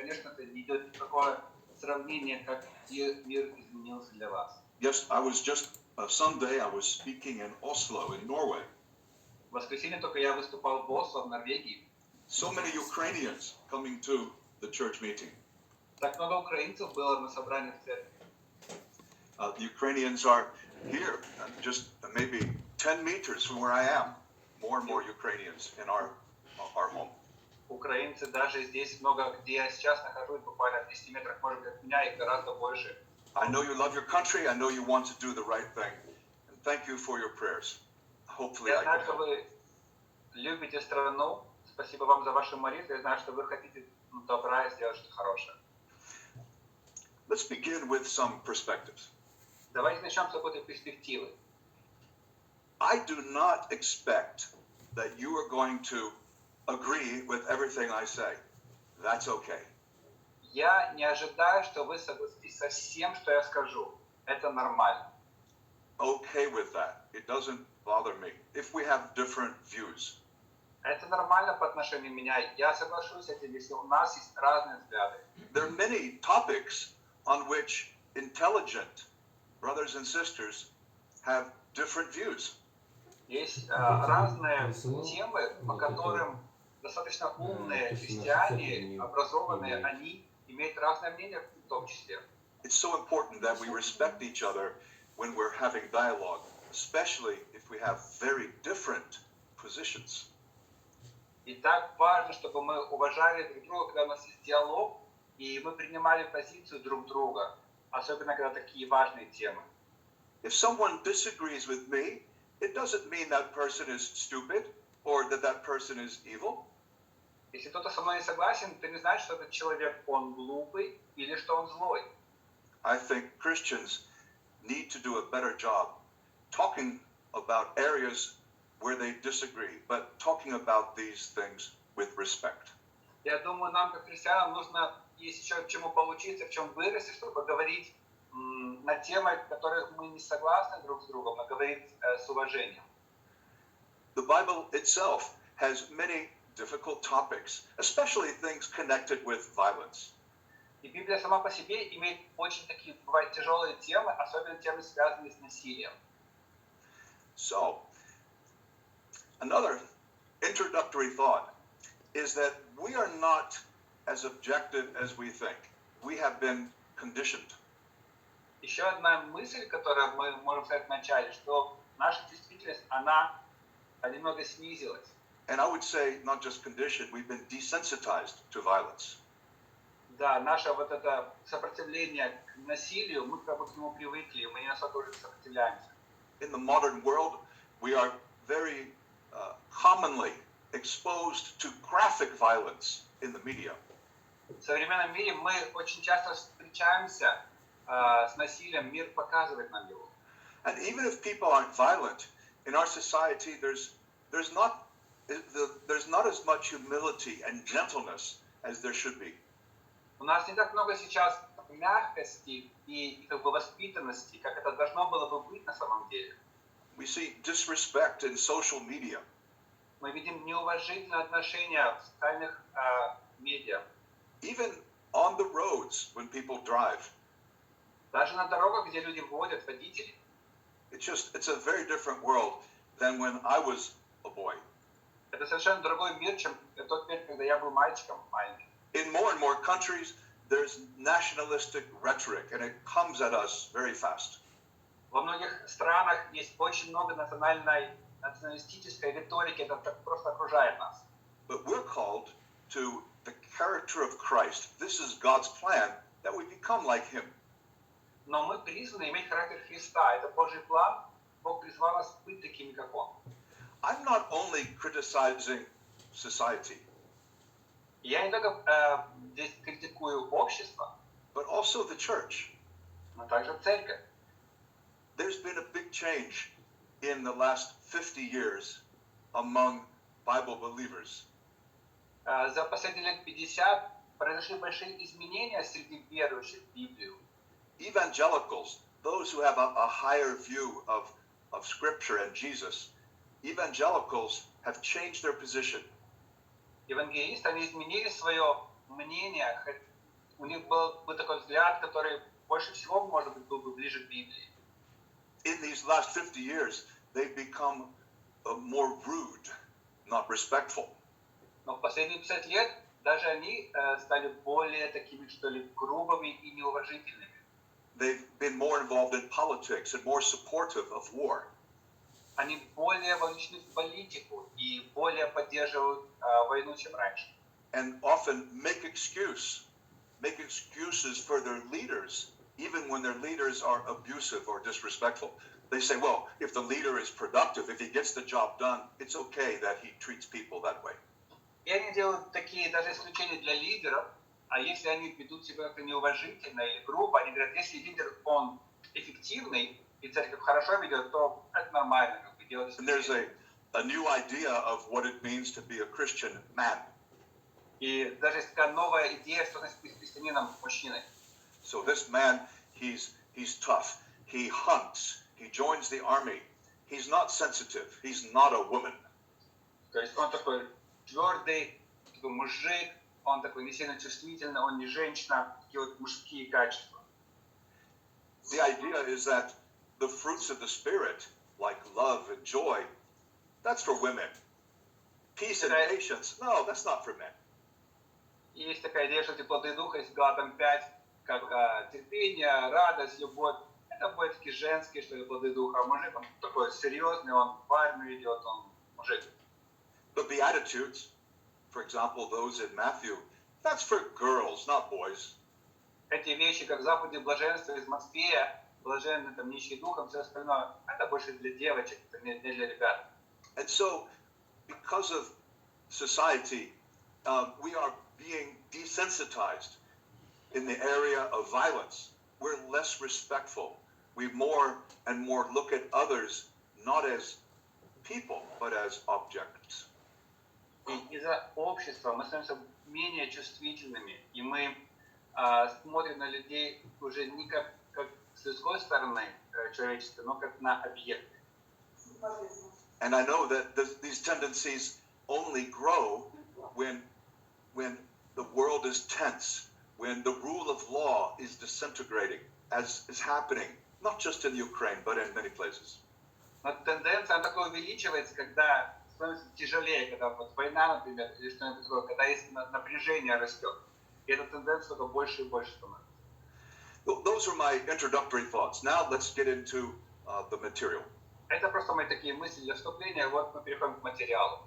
конечно, это не идет никакое сравнение, как мир изменился для вас. Yes, I was just Sunday. I was speaking in Oslo, in Norway. В воскресенье только я выступал в Осло, в Норвегии. So many Ukrainians coming to the church meeting. Так много украинцев было на собрании в церкви. The Ukrainians are here, just maybe 10 meters from where I am. More and more Ukrainians in our home. Украинцы даже здесь много, где я сейчас нахожусь, буквально в 10 метрах, может быть, от меня, их гораздо больше. I know you love your country. I know you want to do the right thing. And thank you for your prayers. Hopefully Я I знаю, can что help. вы любите страну. Спасибо вам за ваши молитвы. Я знаю, что вы хотите добра и сделать что-то хорошее. Let's begin with some perspectives. Давайте начнем с какой-то перспективы. I do not expect that you are going to agree with everything I say. That's okay. Я не ожидаю, что вы согласитесь со всем, что я скажу. Это нормально. Okay with that. It doesn't bother me if we have different views. Это нормально по отношению меня. Я соглашусь с этим, если у нас есть разные взгляды. There are many topics on which intelligent brothers and sisters have different views. Есть разные темы, по которым достаточно умные христиане, образованные, они имеют разное мнение в том числе. It's so important that we respect each other when we're having dialogue, especially if we have very different positions. И так важно, чтобы мы уважали друг друга, когда у нас есть диалог, и мы принимали позицию друг друга, особенно когда такие важные темы. If someone disagrees with me, it doesn't mean that person is stupid or that that person is evil. Если кто-то со мной не согласен, это не значит, что этот человек, он глупый или что он злой. I think Christians need to do a better job talking about areas where they disagree, but talking about these things with respect. Я думаю, нам, как христианам, нужно есть еще чему поучиться, в чем вырасти, чтобы говорить на темы, в которых мы не согласны друг с другом, но говорить с уважением. The Bible itself has many difficult topics, especially things connected with violence. И Библия сама по себе имеет очень такие, бывают тяжелые темы, особенно темы, связанные с насилием. So, another introductory thought is that we are not as objective as we think. We have been conditioned. Еще одна мысль, которую мы можем сказать в начале, что наша чувствительность, она немного снизилась. And I would say, not just conditioned, we've been desensitized to violence. Да, наше вот это сопротивление к насилию, мы как бы к нему привыкли, мы не особо уже сопротивляемся. In the modern world, we are very commonly exposed to graphic violence in the media. В современном мире мы очень часто встречаемся с насилием, мир показывает нам его. And even if people aren't violent, in our society there's not as much humility and gentleness as there should be. У нас не так много сейчас мягкости и как бы воспитанности, как это должно было бы быть на самом деле. We see disrespect in social media. Мы видим неуважительное отношение в социальных медиа. Even on the roads when people drive. Даже на дорогах, где люди водят, водители. It's a very different world than when I was a boy. Это совершенно другой мир, чем тот мир, когда я был мальчиком маленьким. In more and more countries, there's nationalistic rhetoric, and it comes at us very fast. Во многих странах есть очень много националистической риторики, это просто окружает нас. But we're called to the character of Christ. This is God's plan that we become like Him. Но мы призваны иметь характер Христа. Это Божий план. Бог призвал нас быть такими, как Он. I'm not only criticizing society, Я не только здесь критикую общество, but also the church. но также церковь. There's been a big change in the last 50 years among Bible believers. За последние лет 50 произошли большие изменения среди верующих в Библию. Evangelicals, those who have a higher view of Scripture and Jesus, evangelicals have changed their position. Евангелисты, они изменили свое мнение, у них был такой взгляд, который больше всего, может быть, был бы ближе к Библии. In these last 50 years, they've become more rude, not respectful. Но в последние 50 лет даже они стали более такими, что ли, грубыми и неуважительными. They've been more involved in politics and more supportive of war. Они более вовлечены в политику и более поддерживают войну, чем раньше. And often make excuses for their leaders, even when their leaders are abusive or disrespectful. They say, well, if the leader is productive, if he gets the job done, it's okay that he treats people that way. И они делают такие даже исключения для лидеров, а если они ведут себя как-то неуважительно или грубо, они говорят, если лидер, он эффективный, и церковь хорошо ведет, то это нормально, как бы делать And there's исключения. a new idea of what it means to be a Christian man. И даже есть такая новая идея, что значит быть христианином мужчиной. So this man, he's tough. He hunts. He joins the army. He's not sensitive. He's not a woman. То есть он такой твердый, такой мужик, он такой не сильно чувствительный, он не женщина, такие вот мужские качества. The idea is that the fruits of the Spirit, like love and joy, that's for women. Peace and patience, no, that's not for men. И есть такая идея, что эти плоды духа, есть Галатам 5, как терпение, радость, любовь. Это будет такие женские, что ли, плоды духа. А мужик, он такой серьезный, он в армию идет, он мужик. The Beatitudes, for example, those in Matthew, that's for girls, not boys. Эти вещи, как заповеди блаженства из Матфея, блаженны там нищие духом, все остальное, это больше для девочек, это не для ребят. And so, because of society, we are being desensitized in the area of violence. We're less respectful. We more and more look at others not as people, but as objects. И из-за общества мы становимся менее чувствительными, и мы смотрим на людей уже не как с людской стороны человечества, но как на объекты. And I know that these tendencies only grow when the world is tense, when the rule of law is disintegrating, as is happening, not just in Ukraine, but in many places. Но тенденция, она такое увеличивается, когда становится тяжелее, когда вот война, например, или что-нибудь такое, когда есть напряжение растет. И эта тенденция только больше и больше становится. Those are my introductory thoughts. Now let's get into the material. Это просто мои такие мысли для вступления. Вот мы переходим к материалу.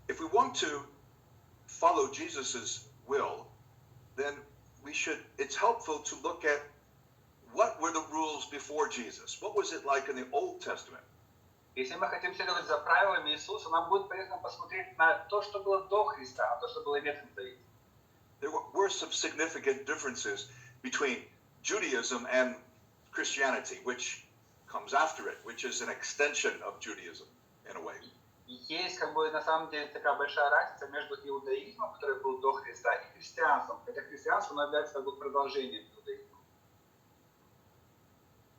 If we want to follow Jesus's will, then it's helpful to look at what were the rules before Jesus? What was it like in the Old Testament? Если мы хотим следовать за правилами Иисуса, нам будет полезно посмотреть на то, что было до Христа, на то, что было в Ветхом Завете. There were some significant differences between Judaism and Christianity, which comes after it, which is an extension of Judaism in a way. Есть как бы на самом деле такая большая разница между иудаизмом, который был до Христа, и христианством. Хотя христианство является как бы продолжением иудаизма.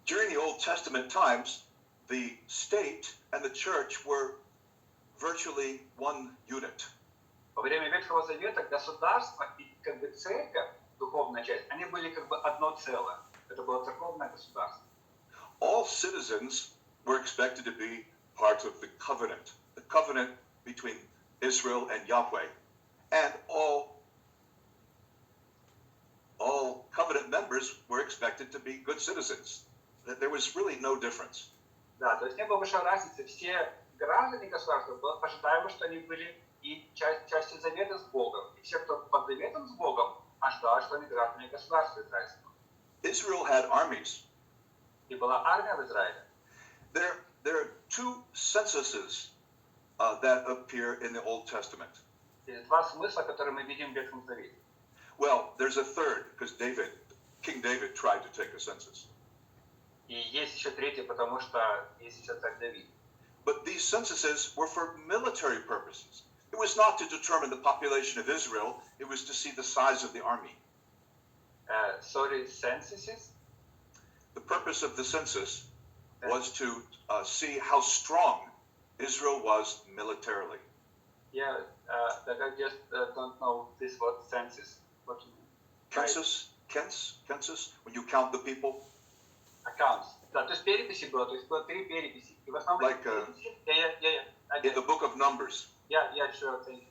During the Old Testament times, the state and the church were virtually one unit. Во время Ветхого Завета государство и как бы церковь, духовная часть, они были как бы одно целое. Это было церковное государство. All citizens were expected to be part of the covenant between Israel and Yahweh, and all covenant members were expected to be good citizens. That there was really no difference. Да, то есть не было большой разницы. Все граждане государства было ожидаемо, что они были и частью завета с Богом. И все, кто под заветом с Богом, ожидали, что они граждане государства израильского. Israel had armies. И была армия в Израиле. There are two censuses that appear in the Old Testament. Есть два смысла, которые мы видим в Ветхом Завете. Well, there's a third, because King David tried to take a census. И есть еще третий, потому что есть еще царь Давид. But these censuses were for military purposes. It was not to determine the population of Israel, it was to see the size of the army. Censuses? The purpose of the census was to see how strong Israel was militarily. Yeah, I just don't know this word census. What do you mean? Census? census, when you count the people? Accounts. Да, то есть переписи было, то есть было 3 переписи. И в основном Like, in the book of Numbers. Я еще оценил.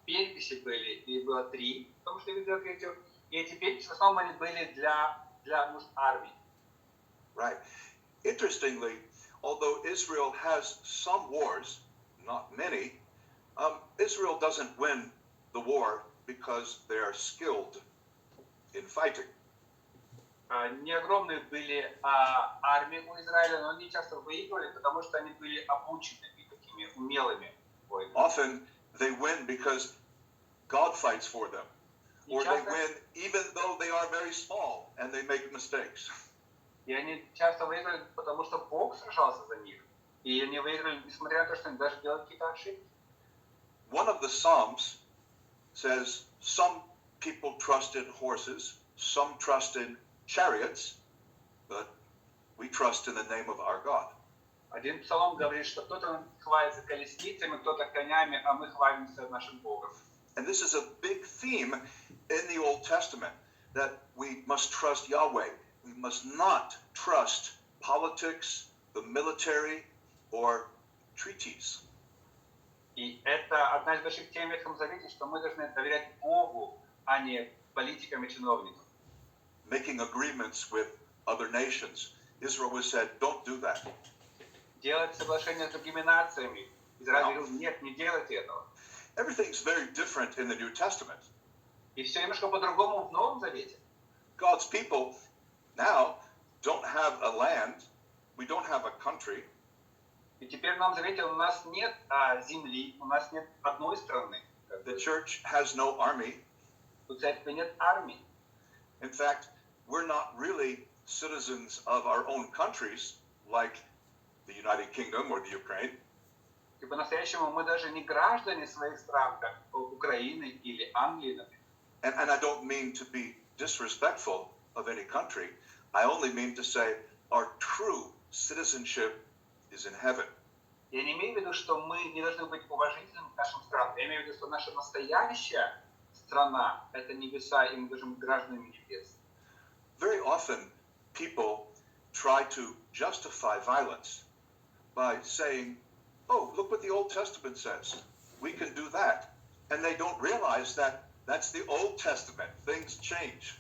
Переписи были, и было 3, потому что я видел третью. И эти переписи в основном они были для нужд армии. Right. Interestingly, although Israel has some wars, not many, Israel doesn't win the war because they are skilled in fighting. Не огромные были армии у Израиля, но они часто выигрывали, потому что они были обучены и такими умелыми воинами. Often they win because God fights for them. Or they win even though they are very small and they make mistakes. И они часто выиграли, потому что Бог сражался за них. И они выиграли, несмотря на то, что они даже делали какие-то ошибки. One of the Psalms says, some people trust in horses, some trust in chariots, but we trust in the name of our God. Один псалом говорит, что кто-то хвалится колесницами, кто-то конями, а мы хвалимся нашим Богом. And this is a big theme in the Old Testament, that we must trust Yahweh. We must not trust politics, the military, or treaties. И это одна из больших тем в Ветхом Завете, что мы должны доверять Богу, а не политикам и чиновникам. Making agreements with other nations. Israel was said, don't do that. Делать соглашения с другими нациями. Израиль говорил, нет, не делайте этого. Everything's very different in the New Testament. И все немножко по-другому в Новом Завете. God's people now don't have a land, we don't have a country. И теперь в Новом Завете у нас нет земли, у нас нет одной страны. The church has no army. У церкви нет армии. In fact, we're not really citizens of our own countries, like the United Kingdom or the Ukraine. И по-настоящему мы даже не граждане своих стран, как Украины или Англии, например. And I don't mean to be disrespectful of any country. I only mean to say our true citizenship is in heaven. Я не имею в виду, что мы не должны быть уважительными к нашим странам. Я имею в виду, что наша настоящая страна – это небеса, и мы должны быть гражданами небес. Very often, people try to justify violence by saying, oh, look what the Old Testament says. We can do that. And they don't realize that that's the Old Testament. Things change.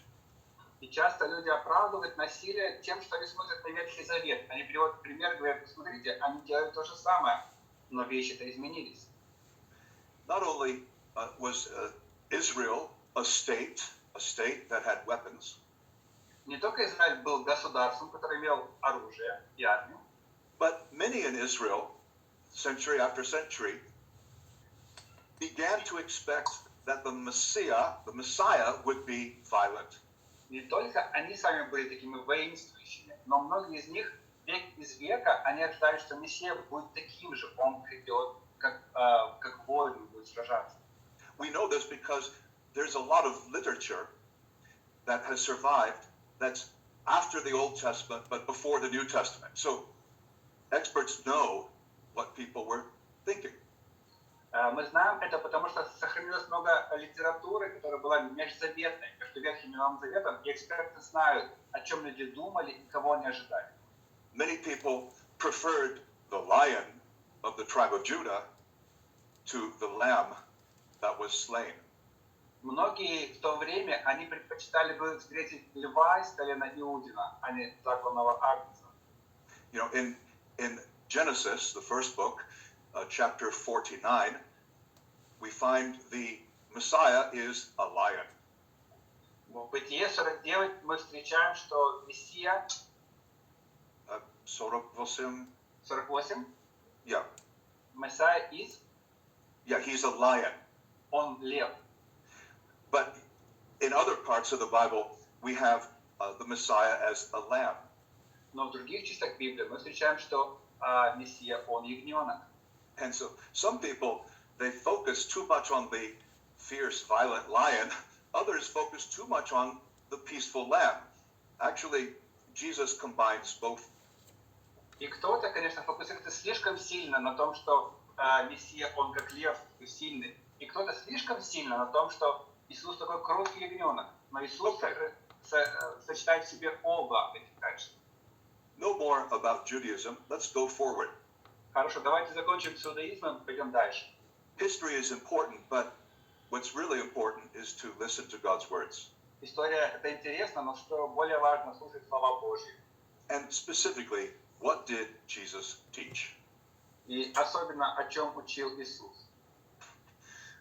И часто люди оправдывают насилие тем, что они смотрят на Ветхий Завет. Они приводят пример и говорят, смотрите, они делают то же самое, но вещи-то изменились. Not only was Israel a state that had weapons, Не только Израиль был государством, который имел оружие и армию, but many in Israel, century after century, began to expect that the Messiah would be violent. не только они сами были такими воинствующими, но многие из них век из века, они ожидали, что Мессия будет таким же, он придет, как воин будет сражаться. We know this because there's a lot of literature that has survived that's after the Old Testament but before the New Testament. So experts know what people were thinking. Мы знаем это, потому что сохранилось много литературы, которая была межзаветной, между Ветхим и Новым Заветом, и эксперты знают, о чем люди думали и кого они ожидали. Many people preferred the lion of the tribe of Judah to the lamb that was slain. Многие в то время, они предпочитали бы встретить льва из колена Иудина, а не законного агнца. You know, in Genesis, the first book, chapter 49, we find the Messiah is a lion. В Бытие 49 мы встречаем, что Мессия 48? 48, Yeah. Мессия Yeah, he's a lion. он лев. But in other parts of the Bible, we have the Messiah as a lamb. Но в других частях Библии мы встречаем, что Мессия он ягненок. And so some people, they focus too much on the fierce, violent lion. Others focus too much on the peaceful lamb. Actually, Jesus combines both. И кто-то, конечно, фокусируется слишком сильно на том, что Мессия, он как лев сильный. И кто-то слишком сильно на том, что Иисус такой кроткий ягненок. Но Иисус сочетает в себе оба этих качества. No more about Judaism. Let's go forward. Хорошо, давайте закончим с иудаизмом, пойдем дальше. History is important, but what's really important is to listen to God's words. История это интересно, но что более важно, слушать слова Божьи. And specifically, what did Jesus teach? И особенно о чем учил Иисус.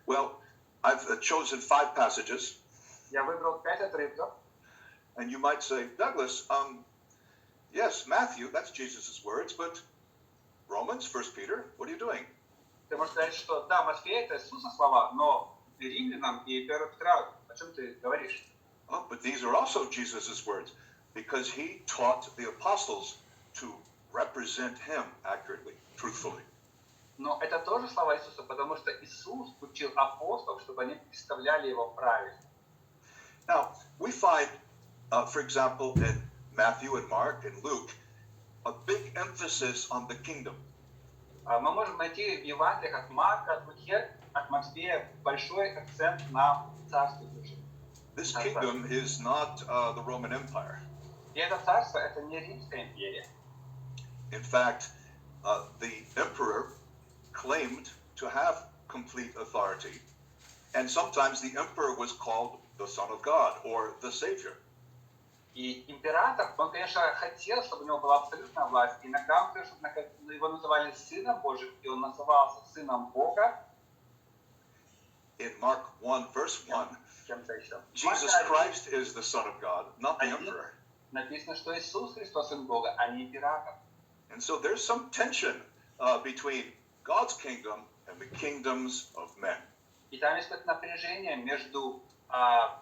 Well, I've chosen 5 passages. Я выбрал 5 отрывков. And you might say, Douglas, yes, Matthew, that's Jesus' words, but Romans, 1 Peter, what are you doing? Ты можешь сказать, что да, Матфея это Иисуса слова, но Римлянам и 1 Петра, о чем ты говоришь? Oh, but these are also Jesus' words, because he taught the apostles to represent him accurately, truthfully. Но это тоже слова Иисуса, потому что Иисус учил апостолов, чтобы они представляли его правильно. Now, we find, for example, in Matthew and Mark and Luke, a big emphasis on the kingdom. Мы можем найти в Евангелиях от Марка, от Луки, от Матфея большой акцент на Царстве Божьем. This kingdom is not the Roman Empire. И это царство, это не Римская империя. In fact, the emperor claimed to have complete authority, and sometimes the emperor was called the Son of God or the Savior. И император, он, конечно, хотел, чтобы у него была абсолютная власть. Иногда он хотел, чтобы его называли Сыном Божьим, и он назывался Сыном Бога. In Mark 1, verse 1, Чем-то еще. Jesus Christ is the Son of God, not the emperor. Написано, что Иисус Христос Сын Бога, а не император. And so there's some tension between God's kingdom and the kingdoms of men. И там есть какое-то напряжение между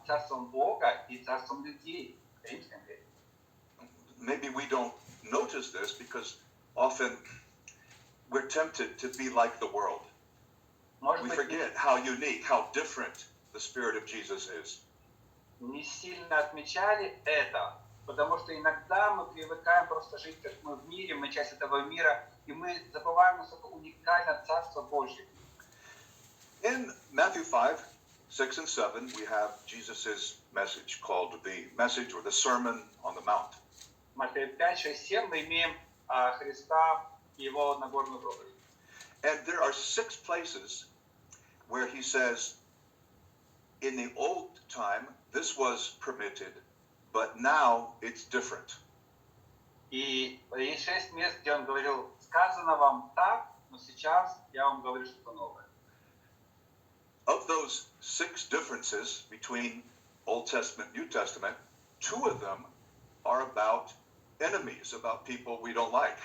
царством Бога и царством людей. Римской империи. Maybe we don't notice this because often we're tempted to be like the world. Может We быть, forget how unique, how different the Spirit of Jesus is. не сильно отмечали это, потому что иногда мы привыкаем просто жить, как мы в мире, мы часть этого мира, и мы забываем, насколько уникально Царство Божье. In Matthew 5, 6 and 7, we have Jesus' message called the message or the Sermon on the Mount. Матфея 5, 6, 7 мы имеем Христа и Его Нагорную проповедь. And there are 6 places where he says, in the old time, this was permitted, but now it's different. И есть 6 мест, где он говорил, сказано вам так, но сейчас я вам говорю что-то новое. Of those 6 differences between Old Testament and New Testament, 2 of them are about enemies, about people we don't like.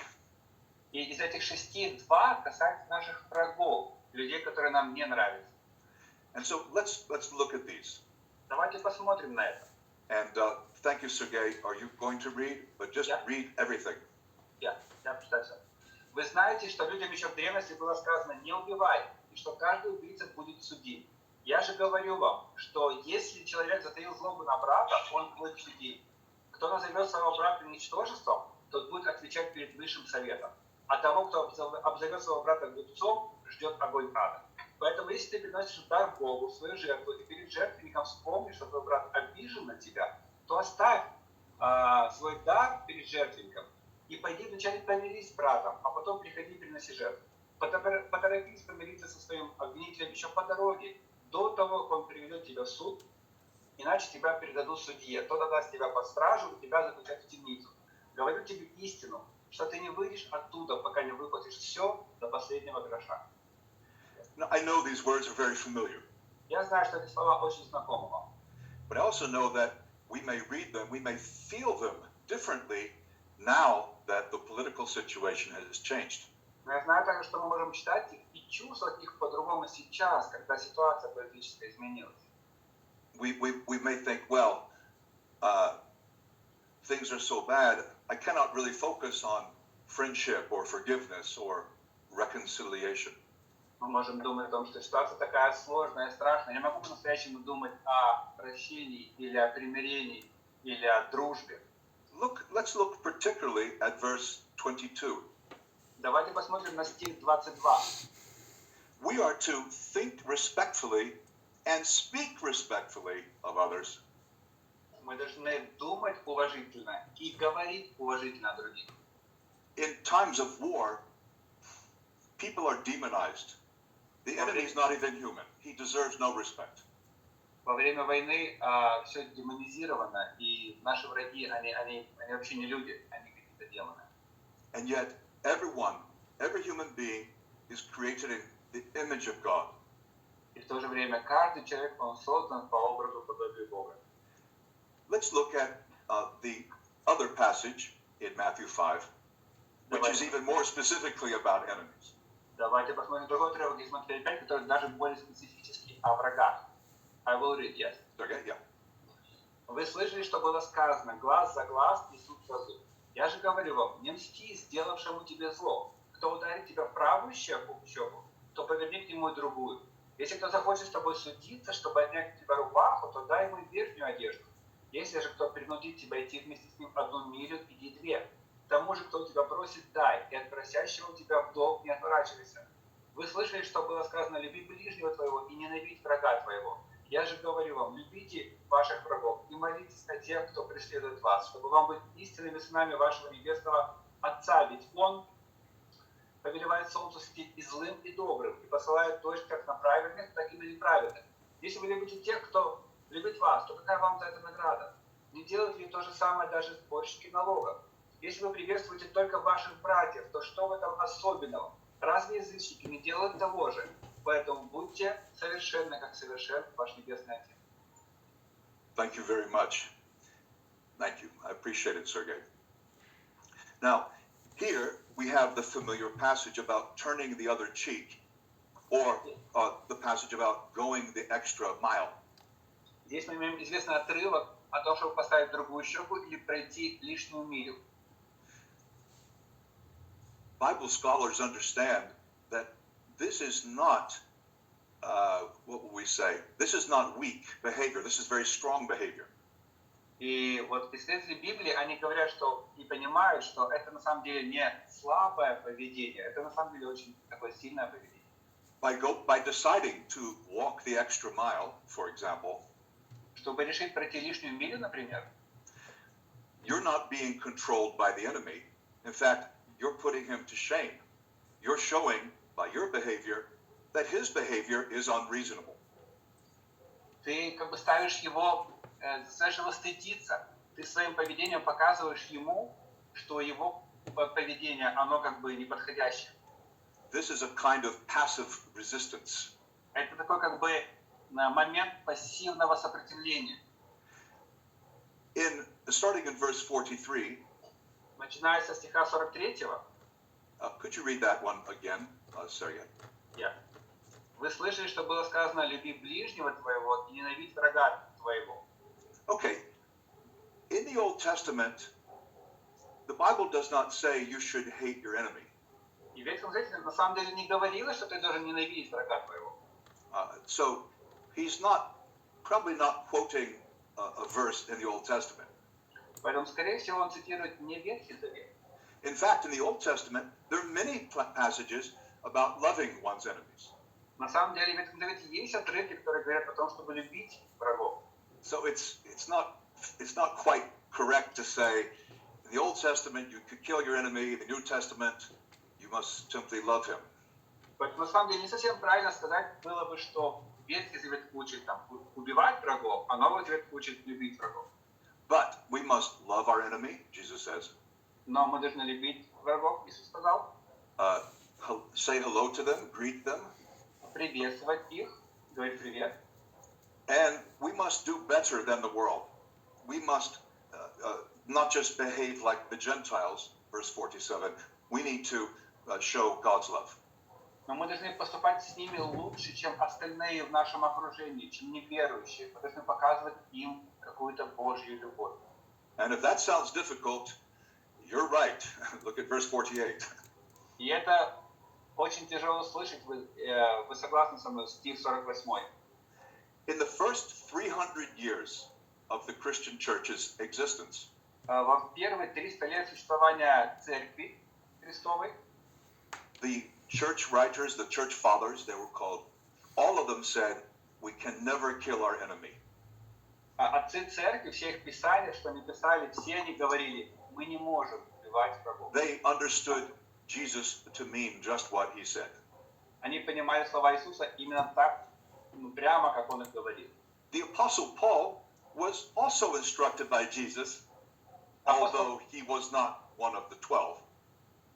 И из этих 6 2 касаются наших врагов, людей, которые нам не нравятся. And so let's look at these. Давайте посмотрим на это. And thank you, Sergey. Are you going to read? But just Yeah. read everything. Я прочитаю все. Вы знаете, что людям еще в древности было сказано «не убивай», и что каждый убийца будет судим. Я же говорю вам, что если человек затаил злобу на брата, он будет судим. Кто назовет своего брата ничтожеством, тот будет отвечать перед высшим советом. А того, кто обзовет своего брата глупцом, ждет огонь ада. Поэтому, если ты приносишь дар Богу, свою жертву, и перед жертвенником вспомнишь, что твой брат обижен на тебя, то оставь свой дар перед жертвенником и пойди вначале помирись с братом, а потом приходи и приноси жертву. Поторопись помириться со своим обвинителем еще по дороге, до того, как он приведет тебя в суд, иначе тебя передадут судье. Тот отдаст тебя под стражу и тебя заключат в темницу. Говорю тебе истину, что ты не выйдешь оттуда, пока не выплатишь все до последнего гроша. Now, I know these words are very familiar, Я знаю, что эти слова очень знакомы вам. but I also know that we may read them, we may feel them differently now that the political situation has changed. Но я знаю также, что мы можем читать их и чувствовать их по-другому сейчас, когда ситуация политическая изменилась. We may think, well, things are so bad, I cannot really focus on friendship or forgiveness or reconciliation. Мы можем думать о том, что ситуация такая сложная, страшная. Я не могу по-настоящему думать о прощении или о примирении или о дружбе. Let's look particularly at verse 22. Давайте посмотрим на стих 22. We are to think respectfully and speak respectfully of others. Мы должны думать уважительно и говорить уважительно о других. In times of war, people are demonized. The enemy is not even human. He deserves no respect. Во время войны все демонизировано, и наши враги, они вообще не люди, они какие-то демоны. And yet, everyone, every human being is created in the image of God. И в то же время каждый человек, он создан по образу подобию Бога. Let's look at the other passage in Matthew 5, which is even more specifically about enemies. Давайте посмотрим другой отрывок из Матфея 5, который даже более специфический о врагах. I will read, yes. Okay, yeah. Вы слышали, что было сказано, глаз за глаз и зуб за зуб. Я же говорю вам, не мсти сделавшему тебе зло. Кто ударит тебя в правую щеку, то поверни к нему и другую. Если кто захочет с тобой судиться, чтобы отнять у тебя рубаху, то дай ему верхнюю одежду. Если же кто принудит тебя идти вместе с ним 1 милю, иди 2. Тому же, кто у тебя просит, дай, и от просящего у тебя в долг не отворачивайся. Вы слышали, что было сказано, люби ближнего твоего и ненавидь врага твоего. Я же говорю вам, любите ваших врагов и молитесь о тех, кто преследует вас, чтобы вам быть истинными сынами вашего небесного Отца, ведь Он повелевает солнцу светить и злым, и добрым, и посылает дождь как на праведных, так и на неправедных. Если вы любите тех, кто любит вас, то какая вам за это награда? Не делают ли то же самое даже сборщики налогов? Если вы приветствуете только ваших братьев, то что в этом особенного? Разве язычники не делают того же? Поэтому будьте совершенны, как совершен ваш Небесный Отец. Thank you very much. Thank you. I appreciate it, Sergey. Now, here we have the familiar passage about turning the other cheek, or the passage about going the extra mile. Здесь мы имеем известный отрывок о том, чтобы поставить другую щеку или пройти лишнюю милю. Bible scholars understand that this is not, what will we say? This is not weak behavior. This is very strong behavior. И вот исследователи Библии, они говорят, что и понимают, что это на самом деле не слабое поведение, это на самом деле очень такое сильное поведение. By deciding to walk the extra mile, for example, Чтобы решить пройти лишнюю милю, например, you're not being controlled by the enemy. In fact, you're putting him to shame. You're showing by your behavior that his behavior is unreasonable. ты как бы ставишь его, заставляешь его стыдиться. Ты своим поведением показываешь ему, что его поведение, оно как бы неподходящее. This is a kind of passive resistance. Это такой как бы момент пассивного сопротивления. Starting in verse 43, Начиная со стиха 43, could you read that one again, Sergey? Вы слышали, что было сказано, люби ближнего твоего и ненавидь врага твоего. Okay. In the Old Testament, the Bible does not say you should hate your enemy. И в Ветхом Завете на самом деле не говорилось, что ты должен ненавидеть врага твоего. So he's probably not quoting a verse in the Old Testament. Поэтому, скорее всего, он цитирует не Ветхий Завет. In fact, in the Old Testament, there are many passages about loving one's enemies. На самом деле, в Ветхом Завете есть отрывки, которые говорят о том, чтобы любить врагов. So it's not quite correct to say in the Old Testament you could kill your enemy, in the New Testament you must simply love him. Поэтому, на самом деле, не совсем правильно сказать было бы, что Ветхий Завет учит там, убивать врагов, а Новый Завет учит любить врагов. But we must love our enemy, Jesus says. Но мы должны любить врагов, Иисус сказал. Say hello to them, greet them. Приветствовать их, говорить привет. And we must do better than the world. We must not just behave like the Gentiles, verse 47. We need to show God's love. Но мы должны поступать с ними лучше, чем остальные в нашем окружении, чем неверующие. Мы должны показывать им какую-то Божью любовь. And if that sounds difficult, you're right. Look at verse 48. И это очень тяжело слышать. Вы согласны со мной? Стих 48. In the first 300 years of the Christian church's existence, Во первые 300 лет существования Церкви Христовой, the church writers, the church fathers, they were called, all of them said, we can never kill our enemy. Отцы церкви, все их писания, что они писали, все они говорили, мы не можем убивать врагов. They understood Jesus to mean just what he said. Они понимали слова Иисуса именно так, прямо как он их говорил. The Apostle Paul was also instructed by Jesus, although he was not one of the 12.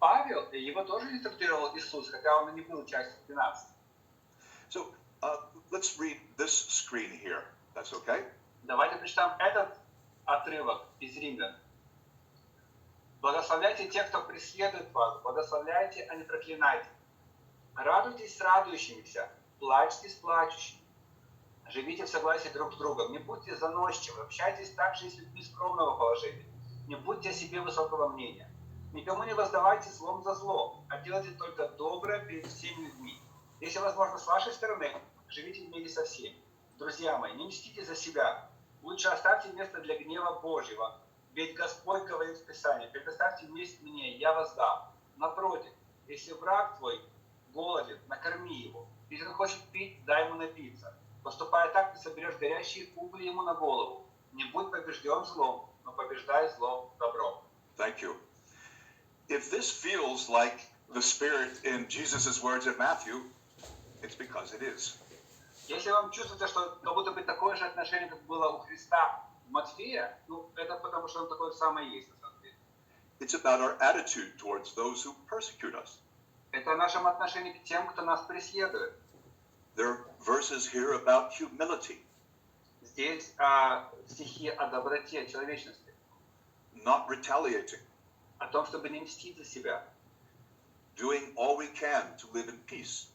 Павел, его тоже инструктировал Иисус, хотя он и не был частью 12. So let's read this screen here. That's okay? Давайте прочитаем этот отрывок из Римлян. Благословляйте тех, кто преследует вас, благословляйте, а не проклинайте. Радуйтесь с радующимися, плачьте с плачущими. Живите в согласии друг с другом, не будьте заносчивы, общайтесь также и с людьми скромного положения. Не будьте о себе высокого мнения. Никому не воздавайте злом за зло, а делайте только доброе перед всеми людьми. Если возможно с вашей стороны, живите в мире со всеми. Друзья мои, не мстите за себя. Лучше оставьте место для гнева Божьего. Ведь Господь говорит в Писании, предоставьте месть мне, я воздам. Напротив, если враг твой голоден, накорми его. Если он хочет пить, дай ему напиться. Поступая так, ты соберешь горящие угли ему на голову. Не будь побежден злом, но побеждай злом добром. Thank you. If this feels like the spirit in Jesus' words in Matthew, it's because it is. Если вам чувствуется, что как будто бы такое же отношение, как было у Христа в Матфея, это потому, что он такое самое есть на самом деле. It's about our attitude towards those who persecute us. Это о нашем отношении к тем, кто нас преследует. There are verses here about humility. Здесь стихи о доброте, о человечности. Not retaliating. О том, чтобы не мстить за себя. Doing all we can to live in peace.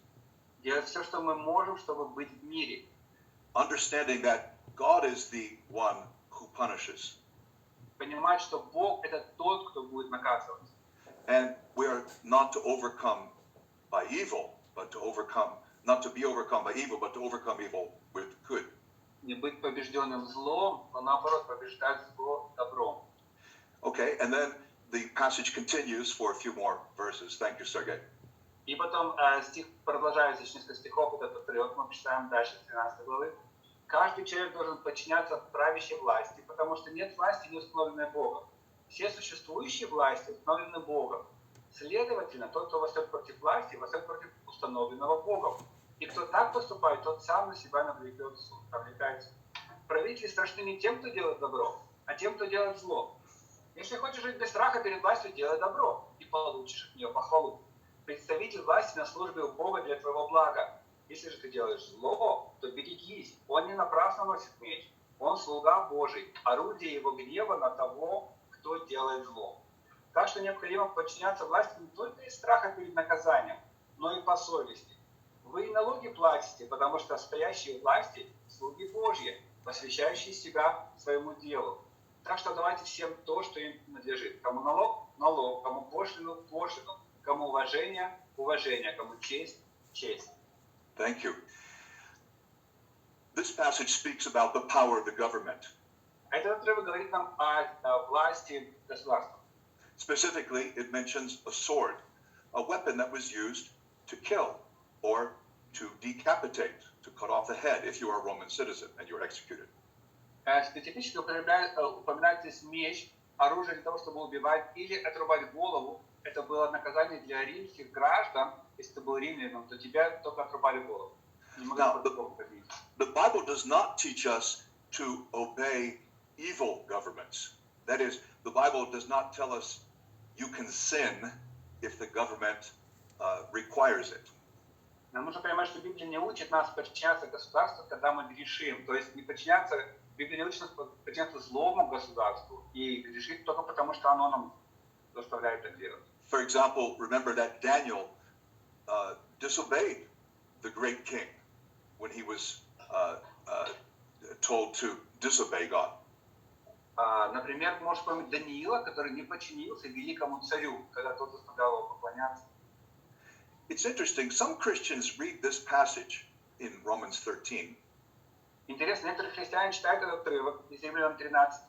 Делать все, что мы можем, чтобы быть в мире. Understanding that God is the one who punishes. Понимать, что Бог – это тот, кто будет наказывать. And we are not to overcome by evil, but to overcome, not to be overcome by evil, but to overcome evil with good. Не быть побежденным злом, но наоборот побеждать зло добром. Okay, and then the passage continues for a few more verses. Thank you, Sergey. И потом стих продолжается, еще несколько стихов, этот отрывок мы читаем дальше с 13 главы. Каждый человек должен подчиняться правящей власти, потому что нет власти, не установленной Богом. Все существующие власти установлены Богом. Следовательно, тот, кто восстает против власти, восстает против установленного Богом. И кто так поступает, тот сам на себя навлекает суд. Правители страшны не тем, кто делает добро, а тем, кто делает зло. Если хочешь жить без страха перед властью, делай добро, и получишь от нее похвалу. Представитель власти на службе у Бога для твоего блага. Если же ты делаешь зло, то берегись. Он не напрасно носит меч. Он слуга Божий, орудие его гнева на того, кто делает зло. Так что необходимо подчиняться власти не только из страха перед наказанием, но и по совести. Вы и налоги платите, потому что стоящие власти – слуги Божьи, посвящающие себя своему делу. Так что давайте всем то, что им надлежит. Кому налог – налог, кому пошлину – пошлину, кому уважение – уважение, кому честь – честь. Thank you. This passage speaks about the power of the government. Этот отрывок говорит нам о власти государства. Specifically, it mentions a sword, a weapon that was used to kill or to decapitate, to cut off the head if you are a Roman citizen and you're executed. Специфически упоминается здесь меч, оружие для того, чтобы убивать или отрубать голову. Это было наказание для римских граждан. Если ты был римлянином, то тебя только отрубали голову. Now, the Bible does not teach us to obey evil governments. That is, the Bible does not tell us you can sin if the government requires it. Нам нужно понимать, что Библия не учит нас подчиняться государству, когда мы грешим. То есть не подчиняться, Библия не учит нас подчиняться злому государству и грешить только потому, что оно нам заставляет так делать. For example, remember that Daniel disobeyed the great king when he was told to disobey God. Например, можешь вспомнить Даниила, который не подчинился великому царю, когда тот заставлял его поклоняться. It's interesting, some Christians read this passage in Romans 13. Интересно, некоторые христиане читают этот отрывок из Римлянам 13.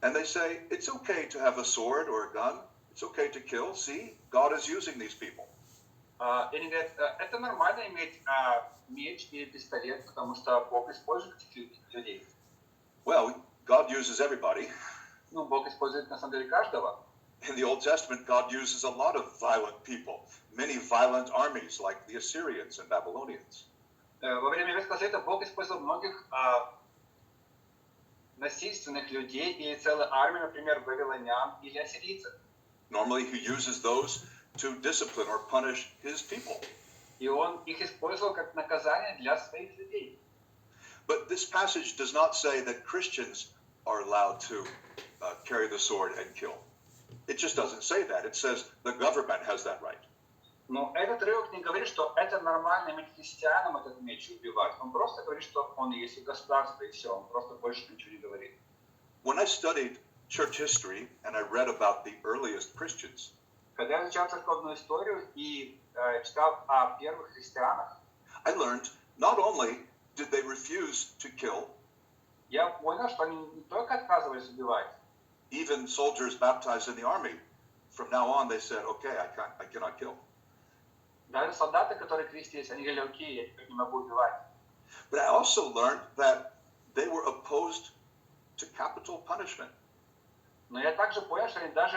And they say, it's okay to have a sword or a gun. It's okay to kill. See, God is using these people. И они говорят, это нормально иметь меч или пистолет, потому что Бог использует этих людей. Well, God uses everybody. Ну, Бог использует на самом деле каждого. In the Old Testament, God uses a lot of violent people, many violent armies like the Assyrians and Babylonians. Во время Ветхого Завета Бог использовал многих насильственных людей или целые армии, например, вавилонян или ассирийцев. Normally, he uses those to discipline or punish his people. И он их использовал как наказание для своих людей. But this passage does not say that Christians are allowed to carry the sword and kill. It just doesn't say that. It says the government has that right. Но этот отрывок не говорит, что это нормально иметь христианам этот меч убивать. Он просто говорит, что он есть у государства, и все. Он просто больше ничего не говорит. When I studied church history and I read about the earliest Christians, Когда я изучал церковную историю и читал о первых христианах, I learned not only did they refuse to kill, я понял, что они не только отказывались убивать. even soldiers baptized in the army, from now on they said, okay, I cannot kill. Даже солдаты, которые крестились, они говорили, окей, я теперь не могу убивать. But I also learned that they were opposed to capital punishment, Но я также понял, что они даже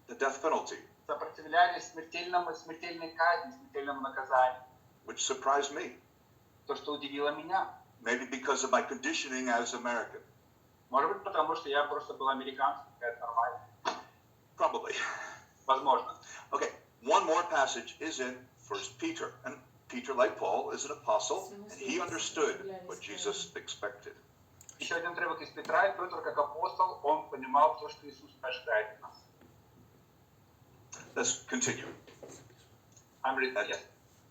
the death penalty, сопротивлялись смертельной казни, смертельному наказанию. which surprised me, То, что удивило меня. maybe because of my conditioning as American. Может быть, потому что я просто был американцем, это нормально. Probably. Возможно. Okay, one more passage is in 1 Peter. And Peter, like Paul, is an apostle, and he understood what Jesus expected. Еще один отрывок из Петра, и Петр, как апостол, он понимал то, что Иисус ожидает от нас. Let's continue. I'm reading, yes?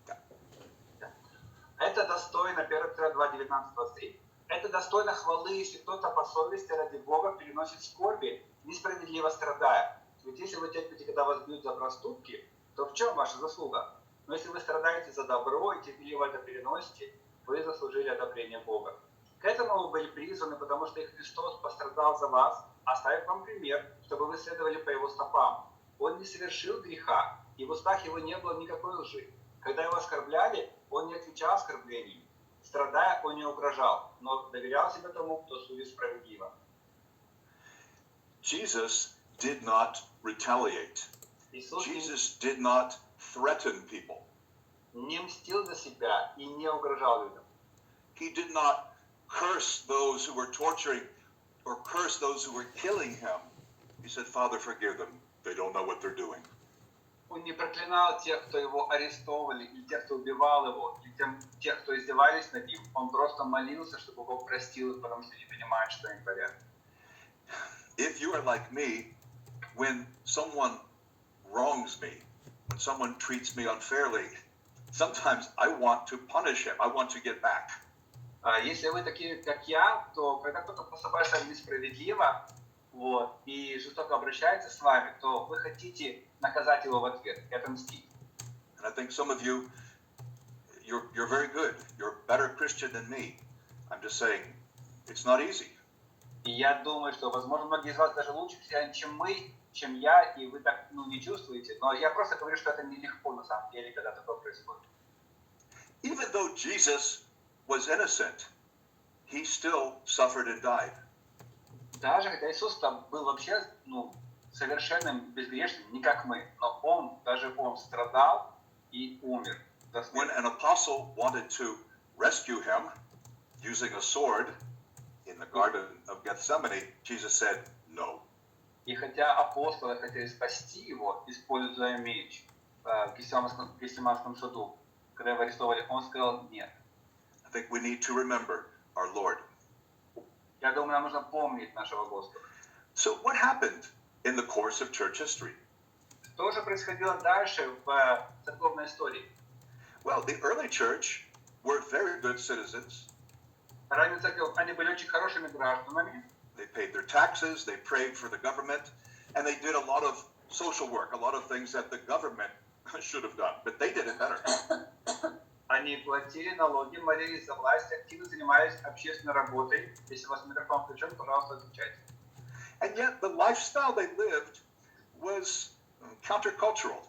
Yeah. Это достойно, 1 Петра 2, 19-23. Это достойно хвалы, если кто-то по совести ради Бога переносит скорби, несправедливо страдая. Ведь если вы терпите, когда вас бьют за проступки, то в чем ваша заслуга? Но если вы страдаете за добро и терпеливо это переносите, вы заслужили одобрение Бога. К этому вы были призваны, потому что и Христос пострадал за вас, оставив вам пример, чтобы вы следовали по Его стопам. Он не совершил греха, и в устах Его не было никакой лжи. Когда Его оскорбляли, Он не отвечал оскорблению. Страдая, Он не угрожал, но доверял себя тому, кто судит справедливо. Jesus did not retaliate. Иисус Jesus did not threaten people. не мстил за себя и не угрожал людям. He did not curse those who were torturing or curse those who were killing him. He said, Father, forgive them. They don't know what they're doing. Он не проклинал тех, кто его арестовывали, или тех, кто убивал его, или тех, кто издевались над ним. Он просто молился, чтобы Бог простил их, потому что не понимают, что они творят. If you are like me, when someone wrongs me, when someone treats me unfairly, sometimes I want to punish him. I want to get back. Если вы такие, как я, то когда кто-то поступает с вами несправедливо, и жестоко обращается с вами, то вы хотите наказать его в ответ, и отомстить. And I think some of you, you're very good. You're a better Christian than me. I'm just saying, it's not easy. И я думаю, что, возможно, многие из вас даже лучше христиане, чем я, и вы так не чувствуете. Но я просто говорю, что это нелегко на самом деле, когда такое происходит. Even though Jesus was innocent, he still suffered and died. Даже когда Иисус там был вообще совершенным, безгрешным, не как мы, но даже он страдал и умер. When an apostle wanted to rescue him using a sword in the Garden of Gethsemane, Jesus said, no. И хотя апостолы хотели спасти его, используя меч в Гефсиманском саду, когда его арестовали, он сказал нет. I think we need to remember our Lord. Я думаю, нам нужно помнить нашего Господа. So what happened in the course of church history? Что же происходило дальше в церковной истории? Well, the early church were very good citizens. Ранняя церковь, они были очень хорошими гражданами. They paid their taxes, they prayed for the government, and they did a lot of social work, a lot of things that the government should have done, but they did it better. Они платили налоги, молились за власть, активно занимались общественной работой. Если у вас микрофон включен, пожалуйста, отвечайте. And yet the lifestyle they lived was countercultural.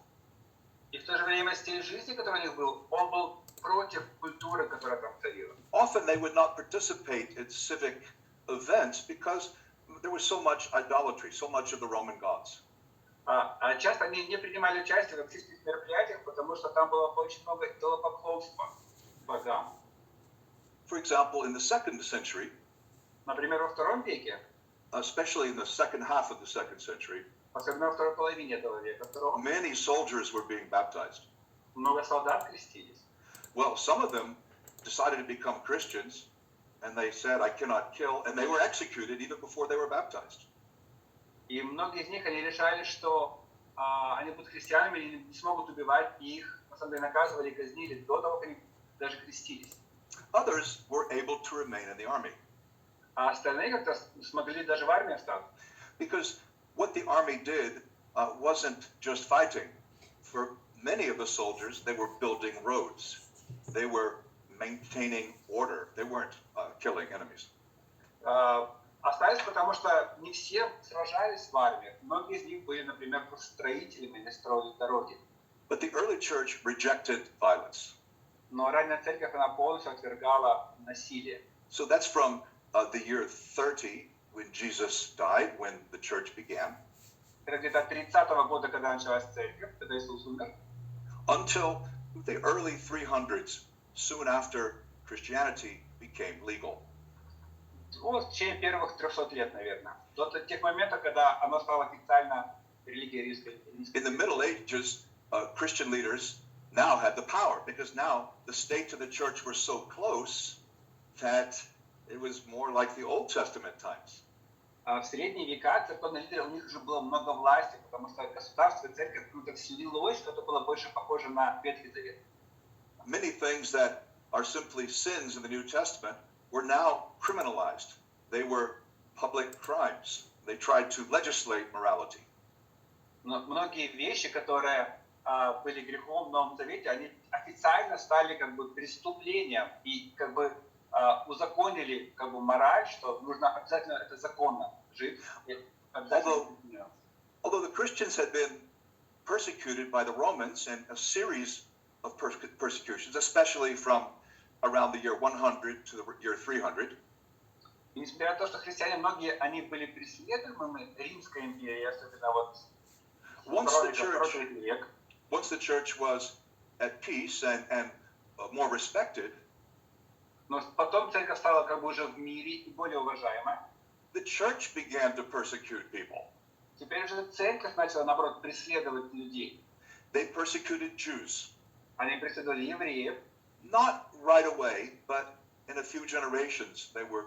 И в то же время стиль жизни, который у них был, он был против культуры, которая там царила. Often they would not participate in civic events because there was so much idolatry, so much of the Roman gods. Часто они не принимали участие в баптистских мероприятиях, потому что там было очень много идолопоклонства богам. For example, in the 2nd century, Например, во втором веке, especially in the second half of the 2nd century, особенно во второй половине этого века второго, many soldiers were being baptized. много солдат крестились. Well, some of them decided to become Christians, and they said, I cannot kill, and they were executed even before they were baptized. И многие из них, они решали, что они будут христианами и не смогут убивать, и их, на самом деле, наказывали и казнили до того, как они даже крестились. Others were able to remain in the army. А остальные как-то смогли даже в армии остаться. Because what the army did wasn't just fighting. For many of the soldiers, they were building roads. They were maintaining order. They weren't killing enemies. Остались, потому что не все сражались в армии. Многие из них были, например, строителями или строили дороги. But the early church rejected violence. Но ранняя церковь, она полностью отвергала насилие. So that's from the year 30, when Jesus died, when the church began, Это где-то от 30-го года, когда началась церковь, когда Иисус умер, until the early 300s, soon after Christianity became legal. в течение первых 300 лет, наверное. До тех моментов, когда оно стало официально религией римской. In the Middle Ages, Christian leaders now had the power, because now the state and the church were so close that it was more like the Old Testament times. В средние века церковные лидеры, у них уже было много власти, потому что государство и церковь как-то слилось, что-то было больше похоже на Ветхий Завет. Many things that are simply sins in the New Testament were now criminalized. They were public crimes. They tried to legislate morality. Но многие вещи, которые были грехом в Новом Завете, они официально стали как бы преступлением и как бы узаконили как бы мораль, что нужно обязательно это законно жить. Although the Christians had been persecuted by the Romans in a series of persecutions, especially from around the year 100 to the year 300, И несмотря на то, что христиане многие, они были преследуемыми Римской империей, особенно вот второй век. once the church was at peace and more respected, Но потом церковь стала как бы уже в мире и более уважаемой. the church began to persecute people. Теперь уже церковь начала, наоборот, преследовать людей. They persecuted Jews. Они преследовали евреев. Not right away, but in a few generations, they were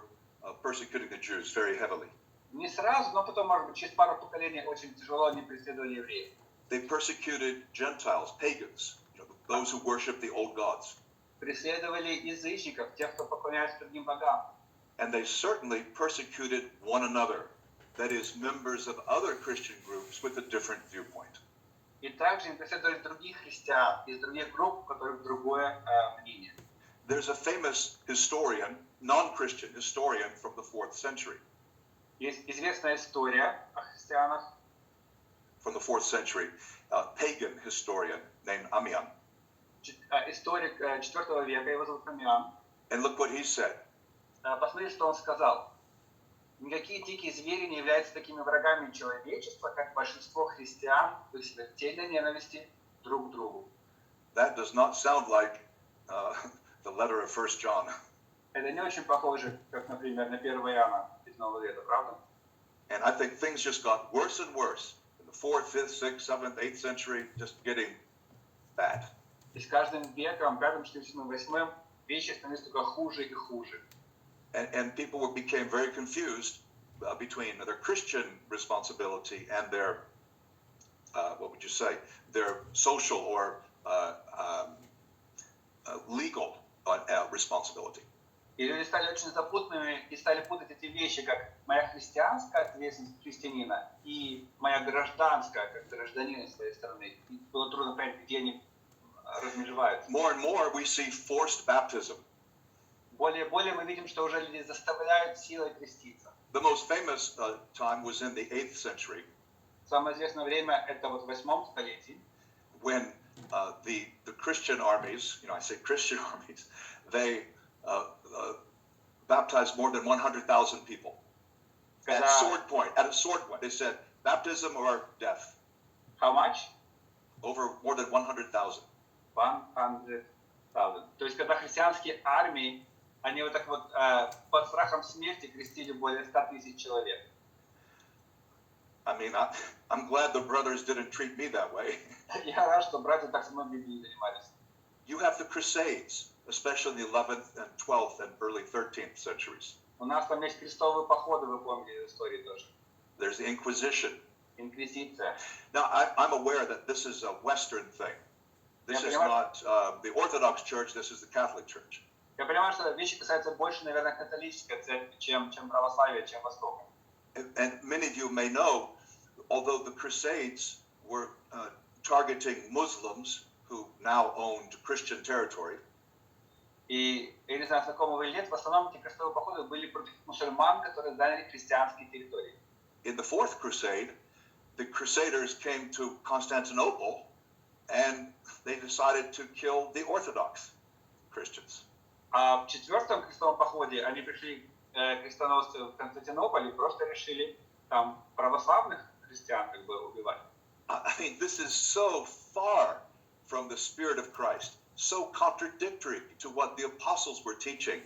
persecuting the Jews very heavily. Не сразу, но потом, может быть, через пару поколений очень тяжело они преследовали евреев. They persecuted Gentiles, pagans, those who worship the old gods. Преследовали язычников, тех, кто поклоняется другим богам. And they certainly persecuted one another, that is, members of other Christian groups with a different viewpoint. И также им преследовали других христиан из других групп, у которых другое мнение. There's a famous historian, non-Christian historian from the 4th century. Есть известная история о христианах. From the 4th century, a pagan historian named Ammian. Историк 4 века, его зовут Аммиан. And look what he said. Посмотрите, что он сказал. Никакие дикие звери не являются такими врагами человечества, как большинство христиан в их смертельной ненависти друг к другу. That does not sound like the letter of 1 John. Это не очень похоже, как, например, на 1 Иоанна из Нового Завета, правда? And I think things just got worse and worse. In the 4th, 5th, 6th, 7th, 8th century, just getting bad. И с каждым веком, 5, 4, 7, 8, вещи становятся только хуже и хуже. And people became very confused between their Christian responsibility and their, what would you say, their social or legal responsibility. И люди стали очень запутанными и стали путать эти вещи, как моя христианская ответственность христианина и моя гражданская, как гражданина своей страны. И было трудно понять, где они размежеваются. More and more we see forced baptism. Более мы видим, что уже люди заставляют силой креститься. The most famous time was in the 8th century. Самое известное время это вот в 8 столетии. When the Christian armies, I say Christian armies, they baptized more than 100,000 people. At Когда a sword point, they said baptism or death. how much? Over more than 100,000. 100,000. То есть, когда христианские армии, они вот так вот под страхом смерти крестили более 100 000 человек. I mean, I'm glad the brothers didn't treat me that way. Я рад, что братья так со мной не занимались. You have the Crusades, especially in the 11th and 12th and early 13th centuries. У нас там есть крестовые походы, вы помните из истории тоже. There's the Inquisition. Инквизиция. Now, I'm aware that this is a Western thing. This is not the Orthodox Church, this is the Catholic Church. Я понимаю, что вещи касаются больше, наверное, католической церкви, чем православия, чем Востока. And many of you may know, although the Crusades were targeting Muslims who now owned Christian territory, И я не знаю, знакомы вы или нет, в основном эти крестовые походы были против мусульман, которые заняли христианские территории. in the Fourth Crusade, the Crusaders came to Constantinople and they decided to kill the Orthodox Christians. А в четвертом крестовом походе они пришли крестоносцы в Константинополь и просто решили там православных христиан как бы убивать. I mean, this is so far from the spirit of Christ, so contradictory to what the apostles were teaching.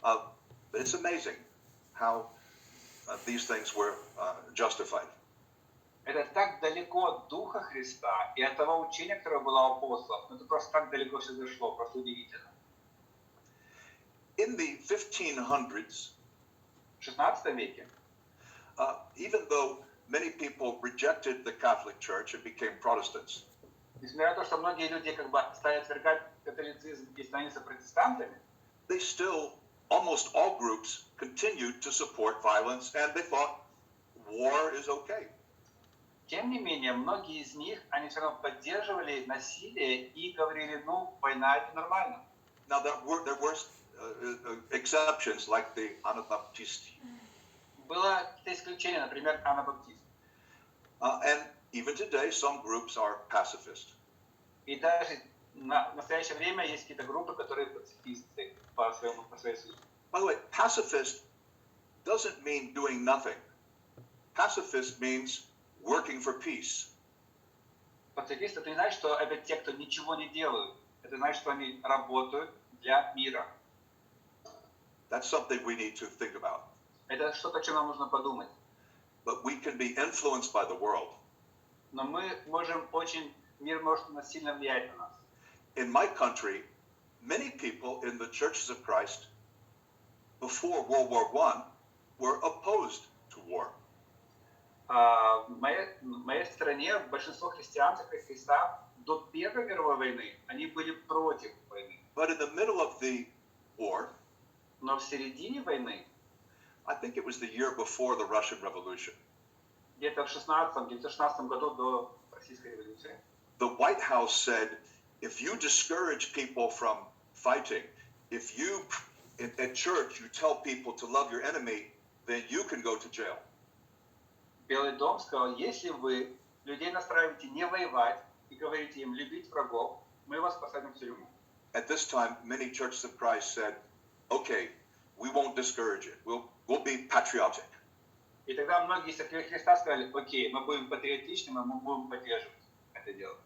But it's amazing how these things were justified. Это так далеко от Духа Христа и от того учения, которое было у апостолов. Но это просто так далеко все зашло, просто удивительно. In the 1500s, В 16 веке, even though many people rejected the Catholic Church and became Protestants, несмотря на то, что многие люди как бы стали отвергать католицизм и становиться протестантами, they still, almost all groups, continued to support violence and they thought war is okay. тем не менее, многие из них, они все равно поддерживали насилие и говорили, ну, война это нормально. Now there were exceptions like the Anabaptists. Было какие-то исключения, например, анабаптист. And even today, some groups are pacifist. И даже в настоящее время есть какие-то группы, которые пацифисты по своей сути. By the way, pacifist doesn't mean doing nothing. Pacifist means working for peace. Пацифист это не значит, что это те, кто ничего не делают. Это значит, что они работают для мира. That's something we need to think about. Это что-то, о чем нам нужно подумать. But we can be influenced by the world. Но мы можем мир может сильно влиять на нас. In my country, many people in the churches of Christ before World War I were opposed to war. В моей стране большинство христиан, Христа до Первой мировой войны, они были против войны. But in the middle of the war, Но в середине войны, I think it was the year before the Russian Revolution, где-то в 1916 году до Российской революции, the White House said, if you discourage people from fighting, if you, at church, you tell people to love your enemy, then you can go to jail. Белый дом сказал, если вы людей настраиваете не воевать и говорите им любить врагов, мы вас посадим в тюрьму. At this time, many churches of Christ said, okay, we won't discourage it. We'll be patriotic. И тогда многие церкви Христа сказали, окей, мы будем патриотичными, мы будем поддерживать это дело.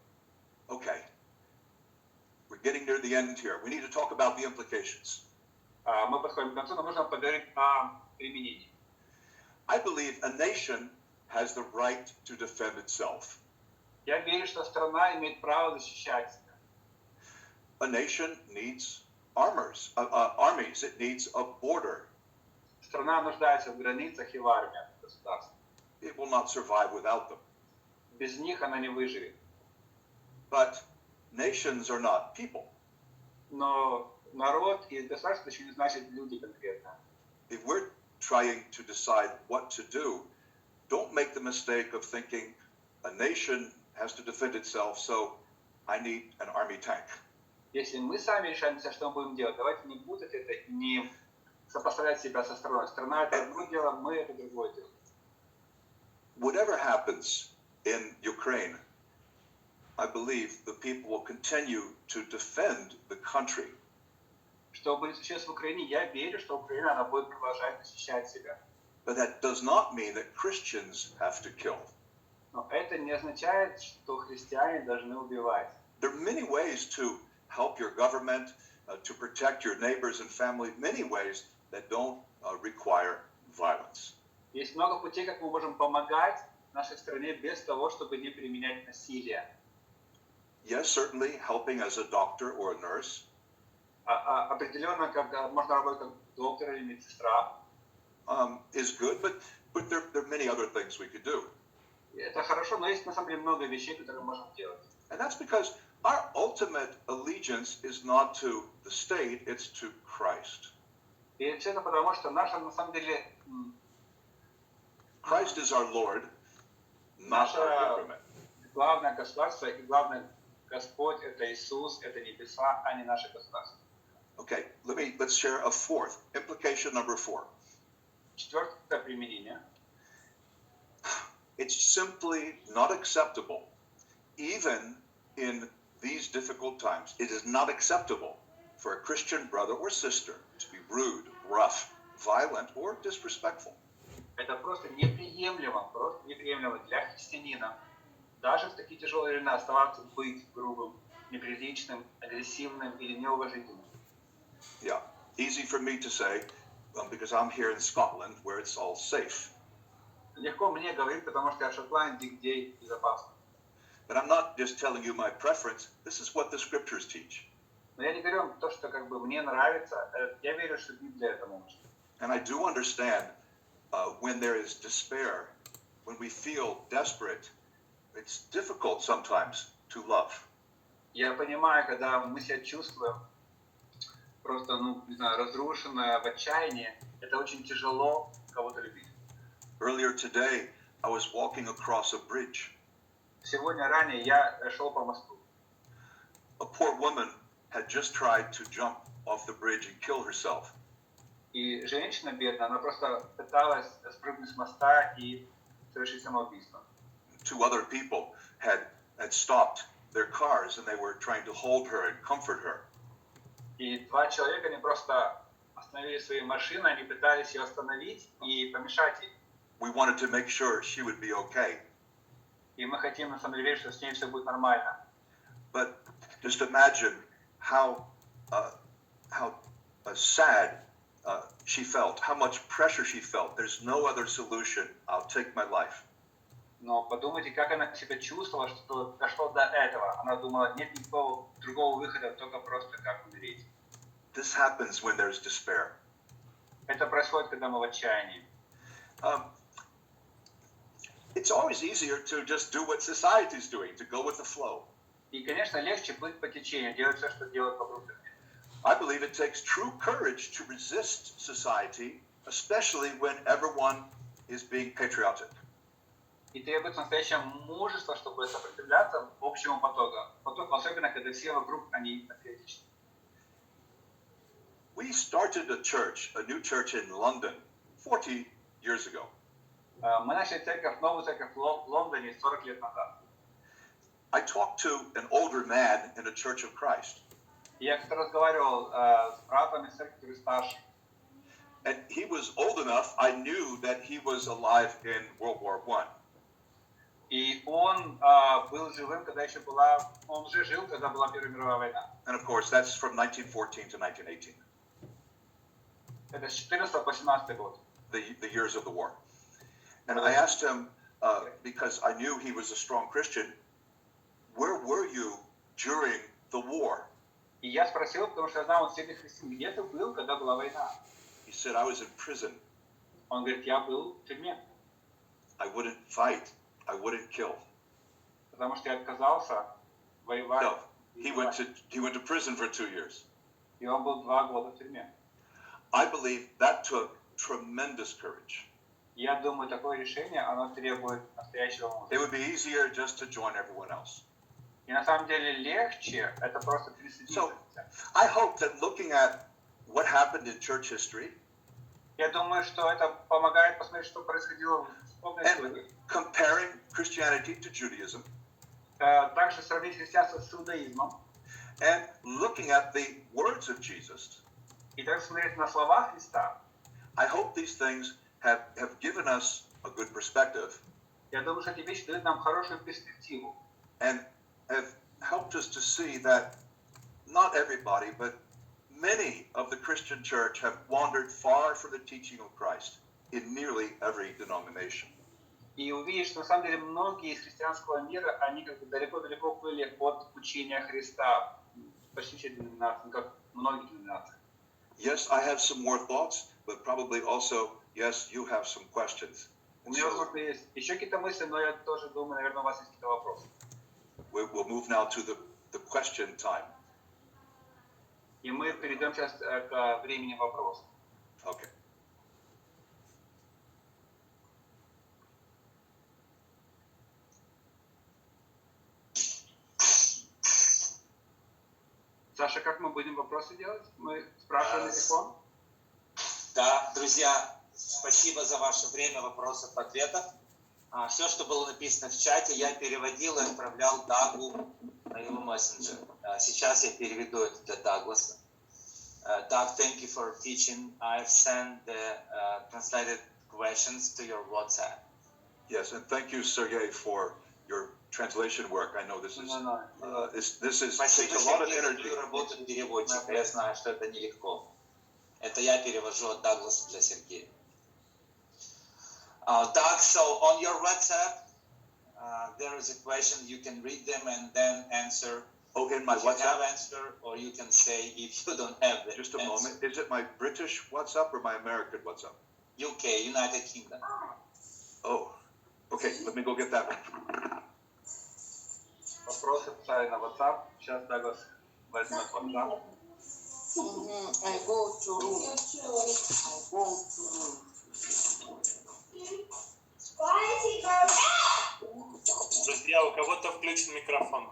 Okay, we're getting near the end here. We need to talk about the implications. Мы подходим к концу, нам нужно поговорить о применении. I believe a nation has the right to defend itself. Я верю, что страна имеет право защищать себя. A nation needs armies. It needs a border. Страна нуждается в границах и в армиях государства. It will not survive without them. Без них она не выживет. But nations are not people. Но народ и государство еще не значит люди конкретно. If we're trying to decide what to do, don't make the mistake of thinking a nation has to defend itself, so I need an army tank. Если мы сами решаемся, что мы будем делать, давайте не путать это и не сопоставлять себя со страной. Страна это одно дело, мы это другое дело. Whatever happens in Ukraine, I believe the people will continue to defend the country что будет сейчас в Украине, я верю, что Украина, она будет продолжать защищать себя. But that does not mean that Christians have to kill. Но это не означает, что христиане должны убивать. There are many ways to help your government, to protect your neighbors and family, many ways that don't require violence. Есть много путей, как мы можем помогать нашей стране без того, чтобы не применять насилие. Yes, certainly helping as a doctor or a nurse. Определенно, когда можно работать как доктор или медсестра, Is good, but there are many other things we could do. это хорошо, но есть на самом деле много вещей, которые мы можем делать. And that's because our ultimate allegiance is not to the state, it's to Christ. И все это потому, что наша, на самом деле, Christ is our Lord, not our government. главное государство и главный Господь – это Иисус, это небеса, а не наше государство. Okay, let's share a fourth implication, number 4. Четвертое применение. It's simply not acceptable, even in these difficult times. It is not acceptable for a Christian brother or sister to be rude, rough, violent, or disrespectful. Это просто неприемлемо для христианина. Даже в такие тяжелые времена оставаться быть грубым, неприличным, агрессивным или неуважительным. Yeah, easy for me to say, because I'm here in Scotland where it's all safe. Легко мне говорить, потому что я в Шотландии, где безопасно. But I'm not just telling you my preference. This is what the scriptures teach. Но я не говорю то, что как бы мне нравится. Я верю, что Библия этому учит. And I do understand when there is despair, when we feel desperate, it's difficult sometimes to love. Я понимаю, когда мы себя чувствуем просто, не знаю, разрушенное, в отчаянии, это очень тяжело кого-то любить. Earlier today, I was walking across a bridge. Сегодня ранее я шел по мосту. A poor woman had just tried to jump off the bridge and kill herself. И женщина бедная, она просто пыталась спрыгнуть с моста и совершить самоубийство. Two other people had stopped their cars and they were trying to hold her and comfort her. И два человека, они просто остановили свои машины, они пытались ее остановить и помешать ей. We wanted to make sure she would be okay. И мы хотим, на самом деле, что с ней все будет нормально. But just imagine how sad she felt, how much pressure she felt. There's no other solution. I'll take my life. Но подумайте, как она себя чувствовала, что дошло до этого. Она думала, нет никакого другого выхода, только просто как умереть. This happens when there's despair. Это происходит, когда мы в отчаянии. It's always easier to just do what society is doing, to go with the flow. И, конечно, легче плыть по течению, делать все, что делают вокруг нас. I believe it takes true courage to resist society, especially when everyone is being patriotic. И требуется настоящее мужество, чтобы сопротивляться общему потоку, особенно когда все вокруг, они патриотичны. We started a new church in London 40 years ago. Мы начали новую церковь в Лондоне 40 лет назад. I talked to an older man in a Church of Christ. Я как-то разговаривал с братом из церкви, который старше. And he was old enough, I knew that he was alive in World War I. И он был живым, когда еще он уже жил, когда была Первая мировая война. And of course, that's from 1914 to 1918. Это с 14 по 17 год. The years of the war. And I asked him, because I knew he was a strong Christian, where were you during the war? И я спросил, потому что я знал, он сильный христианин, где ты был, когда была война? He said, I was in prison. Он говорит, я был в тюрьме. I wouldn't fight. I wouldn't kill. Потому что я отказался воевать. No, he went to prison for 2 years. И он был 2 года в тюрьме. I believe that took tremendous courage. Я думаю, такое решение, оно требует настоящего мужества. It would be easier just to join everyone else. И на самом деле легче это просто присоединиться. I hope that looking at what happened in church history, я думаю, что это помогает посмотреть, что происходило в церковной истории. Comparing Christianity to Judaism, также сравнить христианство с иудаизмом. and looking at the words of Jesus, И так смотреть на слова Христа, I hope these things have given us a good perspective я думаю, что эти вещи дают нам хорошую перспективу. and have helped us to see that not everybody, but many of the Christian church have wandered far from the teaching of Christ in nearly every denomination. И увидишь, что на самом деле многие из христианского мира, они как бы далеко-далеко были от учения Христа. Почти все деноминации, как многие деноминации. Yes, I have some more thoughts, but probably also, yes, you have some questions. У меня, возможно, есть еще какие-то мысли, но я тоже думаю, наверное, у вас есть какие-то вопросы. We'll move now to the question time. И мы перейдем сейчас к времени вопросов. Okay. Саша, как мы будем вопросы делать? Мы спрашиваем на телефон? Да, друзья, спасибо за ваше время вопросов-ответов. Все, что было написано в чате, я переводил и отправлял Дагу на его мессенджер. Сейчас я переведу это для Дагласа. Doug, thank you for teaching. I've sent the translated questions to your WhatsApp. Yes, and thank you, Sergey, for your translation work. I know this is Спасибо, takes a lot of Сергей, за energy. твою работу переводчика. Я знаю, что это нелегко. Это я перевожу от Дагласа для Сергея. Doug, so on your WhatsApp, there is a question. You can read them and then answer. Oh, in my If you WhatsApp? have answer, or you can say if you don't have the Just a answer. moment. Is it my British WhatsApp or my American WhatsApp? UK, United Kingdom. Oh, okay. Let me go get that one. Вопросы писали на WhatsApp. Сейчас Даглас возьмет WhatsApp. I go to room. Друзья, у кого-то включен микрофон.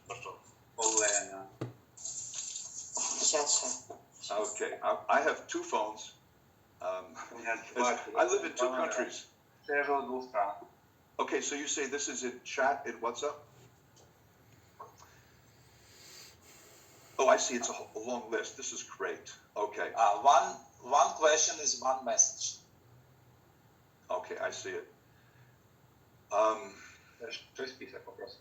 Пожалуйста. Олена. Сейчас. Okay. I have two phones. У меня два I live in two телефона. countries. Я живу в двух странах. Okay, so you say this is in chat in WhatsApp? Oh, I see. It's a long list. This is great. Okay. One question is one message. Okay, I see it. Что список вопросов?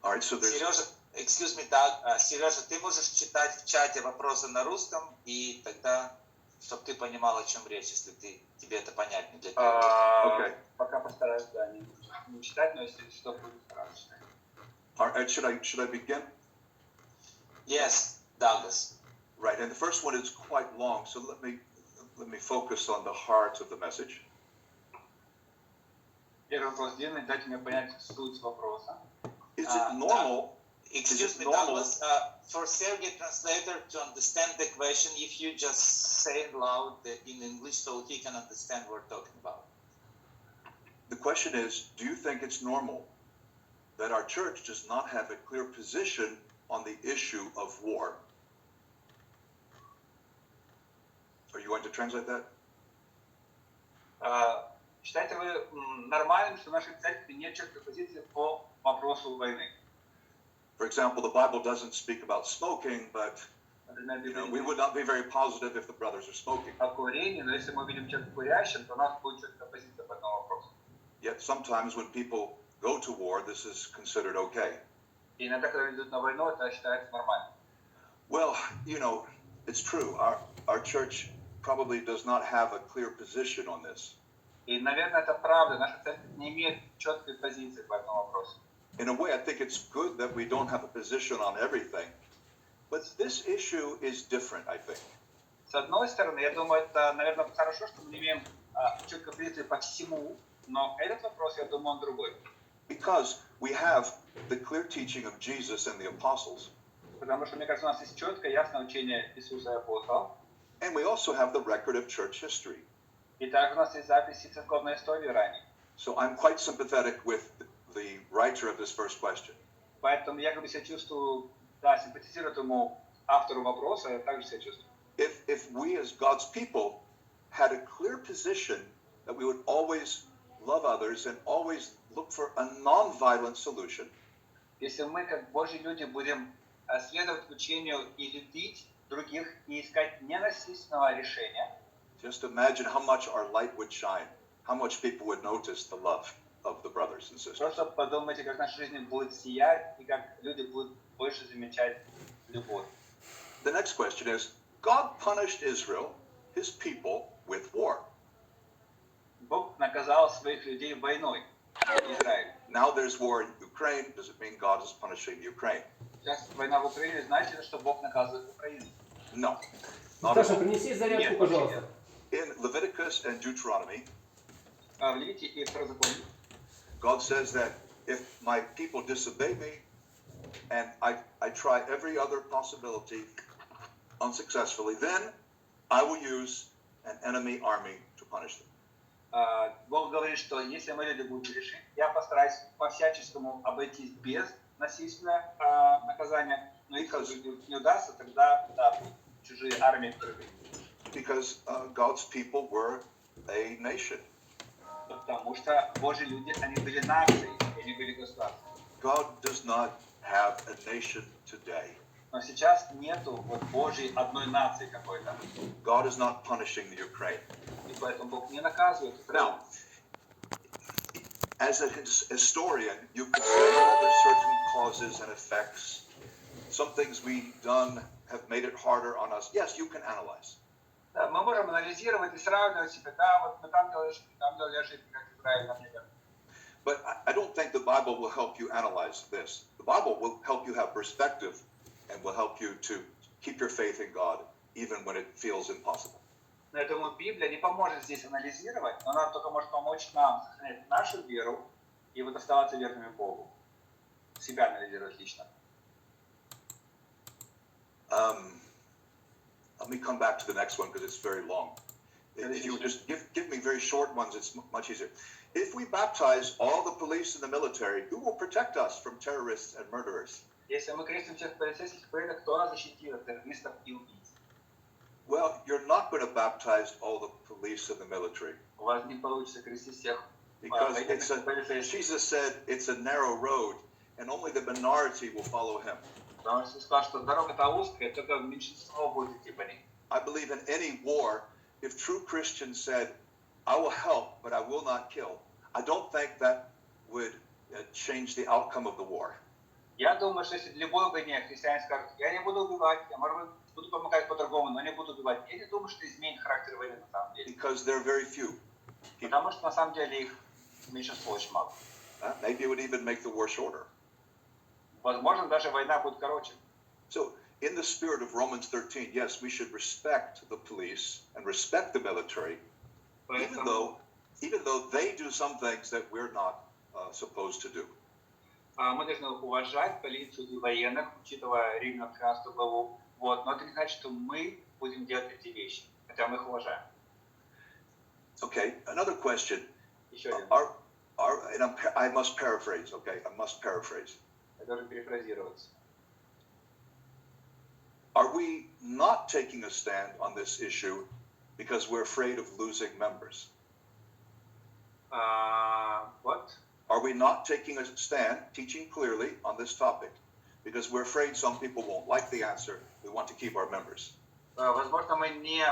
All right, so there's... Сережа, excuse me, Doug, Сережа, ты можешь читать в чате вопросы на русском, и тогда, чтобы ты понимал, о чем речь, если тебе это понятнее для тебя. Okay. Пока постараюсь, да, не читать, но если что, будет стараться читать. All right, should I begin? Yes, Douglas. Right, and the first one is quite long, so let me focus on the heart of the message. Первый вопрос длинный, дайте мне понять суть вопроса. Is it normal? Excuse me, normal? Douglas, for Sergey translator to understand the question, if you just say it loud in English so he can understand what we're talking about. The question is, do you think it's normal that our church does not have a clear position on the issue of war? Are you going to translate that? Считаете вы нормальным, что в нашей церкви нет четкой позиции по вопросу войны? For example, the Bible doesn't speak about smoking, but we would not be very positive if the brothers are smoking. О курении, но если мы видим человека курящим, то у нас будет четкая позиция по этому вопросу. Yet sometimes when people go to war, this is considered okay. И иногда, когда идут на войну, это считается нормально. Well, it's true. Our church probably does not have a clear position on this. И, наверное, это правда. Наша церковь не имеет четкой позиции по этому вопросу. In a way, I think it's good that we don't have a position on everything. But this issue is different, I think. С одной стороны, я думаю, это, наверное, хорошо, что мы не имеем четкой позиции по всему, но этот вопрос, я думаю, он другой. Because we have the clear teaching of Jesus and the apostles. Потому что, мне кажется, у нас есть четкое, ясное учение Иисуса и апостолов. And we also have the record of church history. И также у нас есть записи церковной истории ранее. So I'm quite sympathetic with the writer of this first question. Поэтому я как бы себя чувствую, да, симпатизирую этому автору вопроса, я также себя чувствую. If we as God's people had a clear position that we would always love others and always look for a non-violent solution, Если мы, как Божьи люди, будем следовать учению и любить других, и искать ненасильственного решения. Just imagine how much our light would shine, how much people would notice the love of the brothers and sisters. Просто подумайте, как наша жизнь будет сиять, и как люди будут больше замечать любовь. The next question is, God punished Israel, his people, with war. Бог наказал своих людей войной, Израиль. Now there's war in Ukraine. Does it mean God is punishing Ukraine? Сейчас война в Украине, значит ли, что Бог наказывает Украину? No. Not at Наташа, all. принеси зарядку, Нет, пожалуйста. In Leviticus and Deuteronomy, В Левите и Второзаконии God says that if my people disobey me and I try every other possibility unsuccessfully, then I will use an enemy army to punish them. Бог говорит, что если мои люди будут грешить, я постараюсь по-всяческому обойтись без насильственного наказания, но если не удастся, тогда да, будут чужие армии, которые придут. Because God's people were a nation. Потому что Божьи люди, они были нацией, они были государством. God does not have a nation today. Но сейчас нету вот Божьей одной нации какой-то. God is not punishing the Ukraine. И поэтому Бог не наказывает Украину. Now, as a historian, you could say, well, there's certain causes and effects. Some things we've done have made it harder on us. Yes, you can analyze. Да, мы можем анализировать и сравнивать себя. Да, вот мы там делали ошибки, как Израиль, например. But I don't think the Bible will help you analyze this. The Bible will help you have perspective and will help you to keep your faith in God even when it feels impossible. Поэтому Библия не поможет здесь анализировать, но она только может помочь нам сохранять нашу веру и вот оставаться верными Богу. Себя анализировать лично. Let me come back to the next one because it's very long. If you would just give me very short ones, it's much easier. If we baptize all the police and the military, who will protect us from terrorists and murderers? Если мы крестим всех полицейских, кто нас защитит от террористов и убийц? Well, you're not going to baptize all the police and the military. У вас не получится крестить всех Because полицейских. Jesus said it's a narrow road and only the minority will follow him. Потому что сказал, что дорога-то узкая, только меньшинство будет идти по ней. I believe in any war, if true Christians said, I will help, but I will not kill, I don't think that would change the outcome of the war. Я думаю, что если в любой войне христиане скажут, я не буду убивать, я, может быть, буду помогать по-другому, но не буду убивать. Я не думаю, что изменит характер войны на самом деле. Because there are very few. Потому что на самом деле их меньшинство очень мало. Maybe it would even make the war shorter. Возможно, даже война будет короче. So, in the spirit of Romans 13, yes, we should respect the police and respect the military, even though they do some things that we're not supposed to do. Мы должны уважать полицию и военных, учитывая Римлянам 13 главу. Вот. Но это не значит, что мы будем делать эти вещи, хотя мы их уважаем. Okay, another question. Еще один. And I must paraphrase, okay? I must paraphrase. Я должен перефразироваться. Are we not taking a stand on this issue because we're afraid of losing members? What? Are we not taking a stand, teaching clearly on this topic because we're afraid some people won't like the answer, we want to keep our members? Возможно, мы не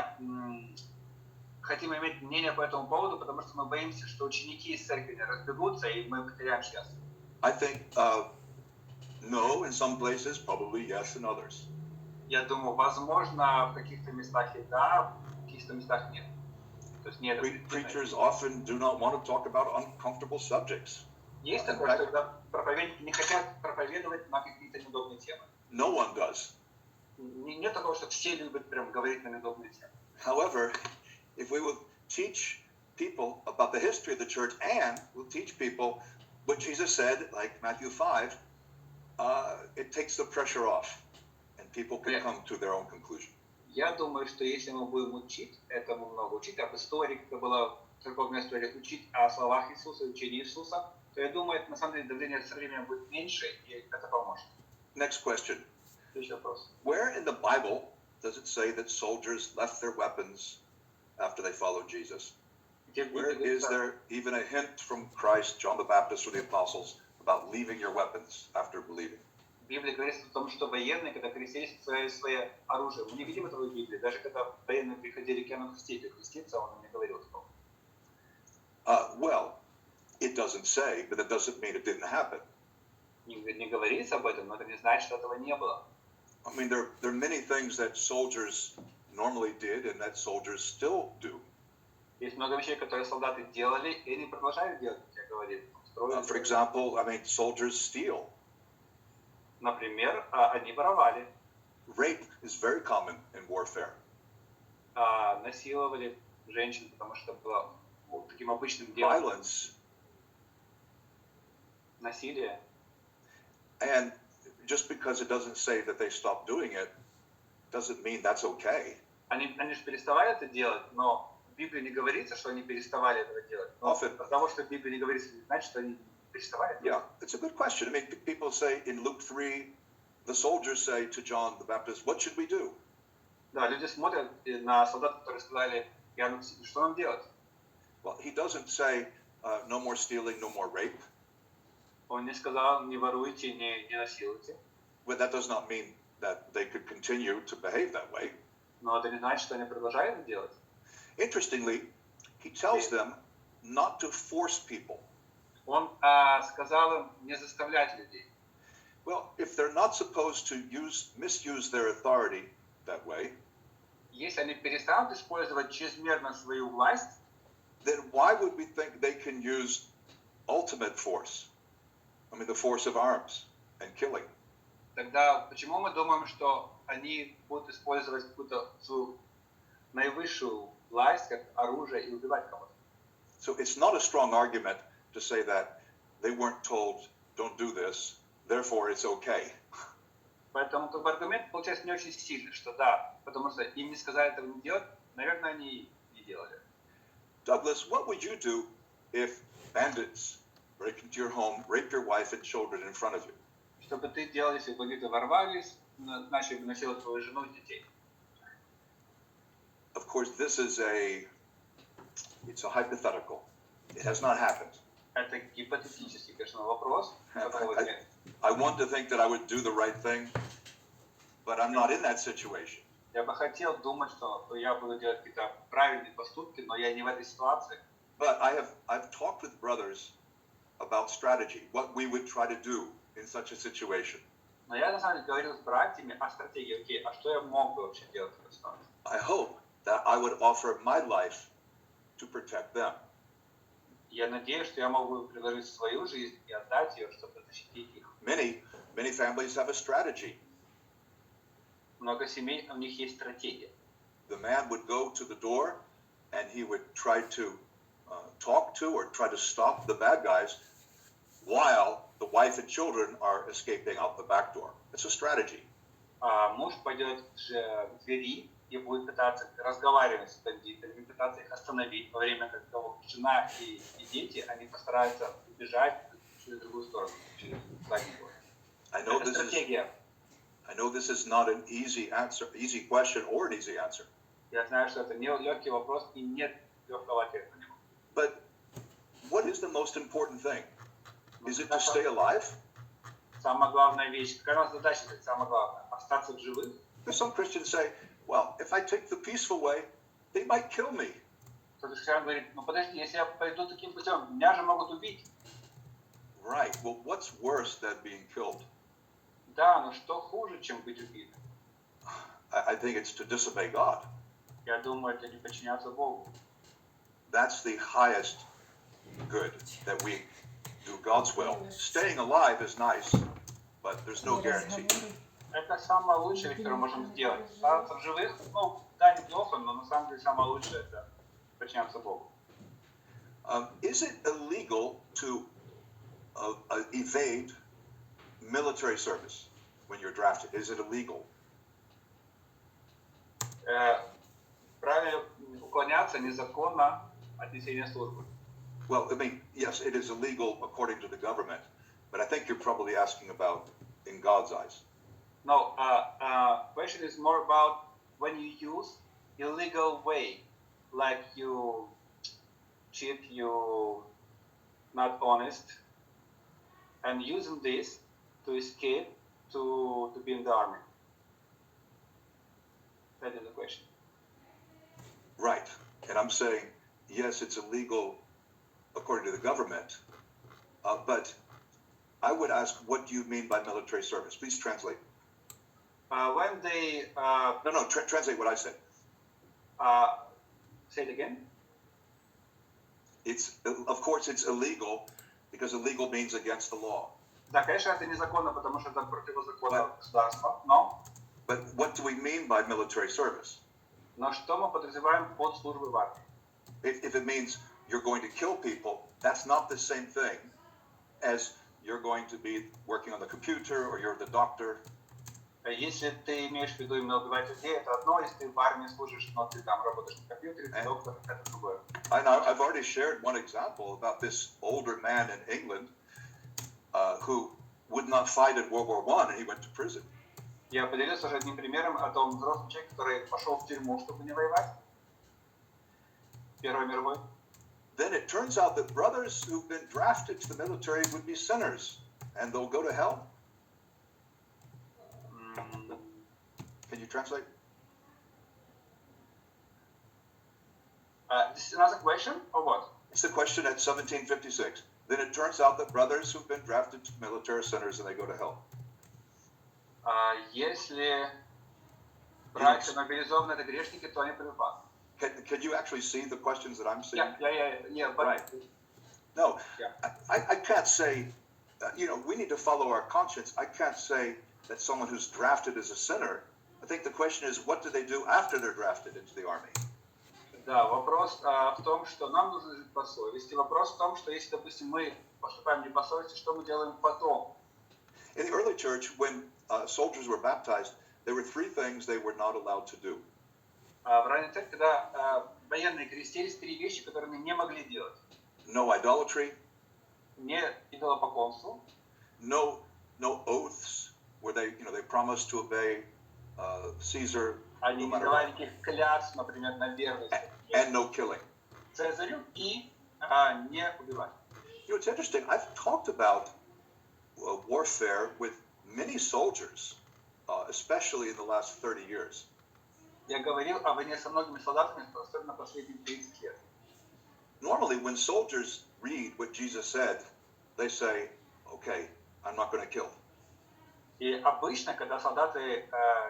хотим иметь мнение по этому поводу, потому что мы боимся, что ученики из церкви не разбегутся, и мы потеряем членство. I think no in some places, probably yes in others. Я думаю, возможно, в каких-то местах и да, в каких-то местах нет. То есть нет. Preachers often do not want to talk about uncomfortable subjects. Есть такое, что когда проповедники не хотят проповедовать на какие-то неудобные темы. No one does. Нет такого, что все любят прям говорить на неудобные темы. However, if we will teach people about the history of the church and we'll teach people what Jesus said, like Matthew 5, it takes the pressure off and people can come to their own conclusion. Я думаю, что если мы будем учить, этому много учить, об истории, как это было в церковной истории, учить о словах Иисуса, учении Иисуса, то я думаю, это на самом деле давление со временем будет меньше, и это поможет. Next question. Следующий вопрос. Where in the Bible does it say that soldiers left their weapons after they followed Jesus? Where is there even a hint from Christ, John the Baptist, or the apostles about leaving your weapons after believing? Библия говорит о том, что военные, когда крестились, свое оружие. Мы не видим этого в Библии. Даже когда военные приходили к Иоанну Крестителю креститься, он им не говорил такого. Well, it doesn't say, but that doesn't mean it didn't happen. Не говорится об этом, но это не значит, что этого не было. I mean, there are many things that soldiers normally did and that soldiers still do. Есть много вещей, которые солдаты делали, и они продолжают делать, как я говорил. For example, I mean, soldiers steal. Например, они воровали, Rape is very common in warfare. насиловали женщин, потому что это было таким обычным делом. Violence. Насилие. And just because it doesn't say that they stopped doing it, doesn't mean that's okay. Они же переставали это делать, но в Библии не говорится, что они переставали этого делать. Но потому что в Библии не говорится, не значит, что они переставали это делать. Yeah, it's a good question. I mean, people say in Luke 3, the soldiers say to John the Baptist, what should we do? Да, люди смотрят на солдат, которые сказали, Иоанну, что нам делать? Well, he doesn't say no more stealing, no more rape. Он не сказал, не воруйте, не насилуйте. But that does not mean that they could continue to behave that way. Но это не значит, что они продолжают это делать. Interestingly, he tells them not to force people. Он сказал им не заставлять людей. Well, if they're not supposed to misuse their authority that way, Если они перестанут использовать чрезмерно свою власть, then why would we think they can use ultimate force? I mean, the force of arms and killing. тогда почему мы думаем, что они будут использовать какую-то свою наивысшую власть как оружие и убивать кого-то? So it's not a strong argument to say that they weren't told, don't do this, therefore it's okay. Поэтому как бы аргумент получается не очень сильный, что да, потому что им не сказали этого не делать, наверное, они не делали. Douglas, what would you do if bandits break into your home, rape your wife and children in front of you? Что бы ты делал, если бы бандиты ворвались, начали бы насиловать твою жену и детей? Of course, this is it's a hypothetical. It has not happened. Это гипотетический, конечно, вопрос. I want to think that I would do the right thing, but I'm not in that situation. Я бы хотел думать, что я буду делать какие-то правильные поступки, но я не в этой ситуации. But I've talked with brothers about strategy, what we would try to do in such a situation. Но я на самом деле говорил с братьями о стратегии. Окей, а что я мог бы вообще делать в этой ситуации? I hope that I would offer my life to protect them. Я надеюсь, что я могу предложить свою жизнь и отдать ее, чтобы защитить их. Many families have a strategy. Много семей, у них есть стратегия. The man would go to the door and he would try to talk to or try to stop the bad guys while the wife and children are escaping out the back door. It's a strategy. Муж пойдет к двери и будет пытаться разговаривать с бандитами, пытаться их остановить во время, когда жена и дети, они постараются убежать через другую сторону, через задний двор. Это стратегия. I know this is not an easy question or an easy answer. Я знаю, что это не легкий вопрос и нет легкого ответа на него. But what is the most important thing? Is it to stay alive? Самая главная вещь, какая у нас задача, самое главное, остаться в живых? There's some Christians say, well, if I take the peaceful way, they might kill me. Кто-то христиан говорит, ну подожди, если я пойду таким путем, меня же могут убить. Right. Well, what's worse than being killed? Да, но что хуже, чем быть убитым? I think it's to disobey God. Я думаю, это не подчиняться Богу. That's the highest good, that we do God's will. Staying alive is nice, but there's no guarantee. Это самое лучшее, что мы можем сделать. Остаться в живых, ну, да, неплохо, но на самом деле самое лучшее это подчиняться Богу. Is it illegal to evade military service when you're drafted? Is it illegal? Правильно уклоняться незаконно от несения службы. Well, I mean, yes, it is illegal according to the government, but I think you're probably asking about in God's eyes. No, question is more about when you use illegal way, like you cheat, you not honest, and using this to escape to be in the army? That is the question. Right. And I'm saying, yes, it's illegal according to the government, but I would ask, what do you mean by military service? Please translate. When they No, translate what I said. say it again. Of course, it's illegal because illegal means against the law. Да, конечно, это незаконно, потому что это противозаконно государства, но But what do we mean by military service? что мы подразумеваем под службой в армии? If it means you're going to kill people, that's not the same thing as you're going to be working on the computer or you're the doctor. Если ты имеешь в виду именно убивать людей, это одно, если ты в армии служишь, но ты там работаешь на компьютере, ты доктор, это другое. And I've already shared one example about this older man in England who would not fight in World War I, and he went to prison. Я поделился уже одним примером о том взрослом человеке, который пошел в тюрьму, чтобы не воевать. Первой мировой. Then it turns out that brothers who've been drafted to the military would be sinners, and they'll go to hell. Can you translate? This is another question, or what? It's the question at 1756. Then it turns out that brothers who've been drafted to military are sinners and they go to hell. Если братья мобилизованы, это грешники, то они пойдут в ад. Can you actually see the questions that I'm seeing? Yeah, but Right. No, Yeah. I can't say, we need to follow our conscience. I can't say that someone who's drafted is a sinner. I think the question is, what do they do after they're drafted into the army? Да, вопрос в том, что нам нужно жить по совести. Вопрос в том, что если, допустим, мы поступаем не по совести, что мы делаем потом? In the early church, when soldiers were baptized, there were three things they were not allowed to do. В ранней церкви, когда военные крестились, три вещи, которые они не могли делать. No idolatry, Не идолопоклонству, no oaths where they promised to obey Caesar, они не давали никаких клятв, например, на верность and no killing. Цезарю и не убивать. It's interesting. I've talked about warfare with many soldiers, especially in the last 30 years. Я говорил о войне со многими солдатами, особенно последние 30 лет. Normally, when soldiers read what Jesus said, they say, okay, I'm not going to kill. И обычно, когда солдаты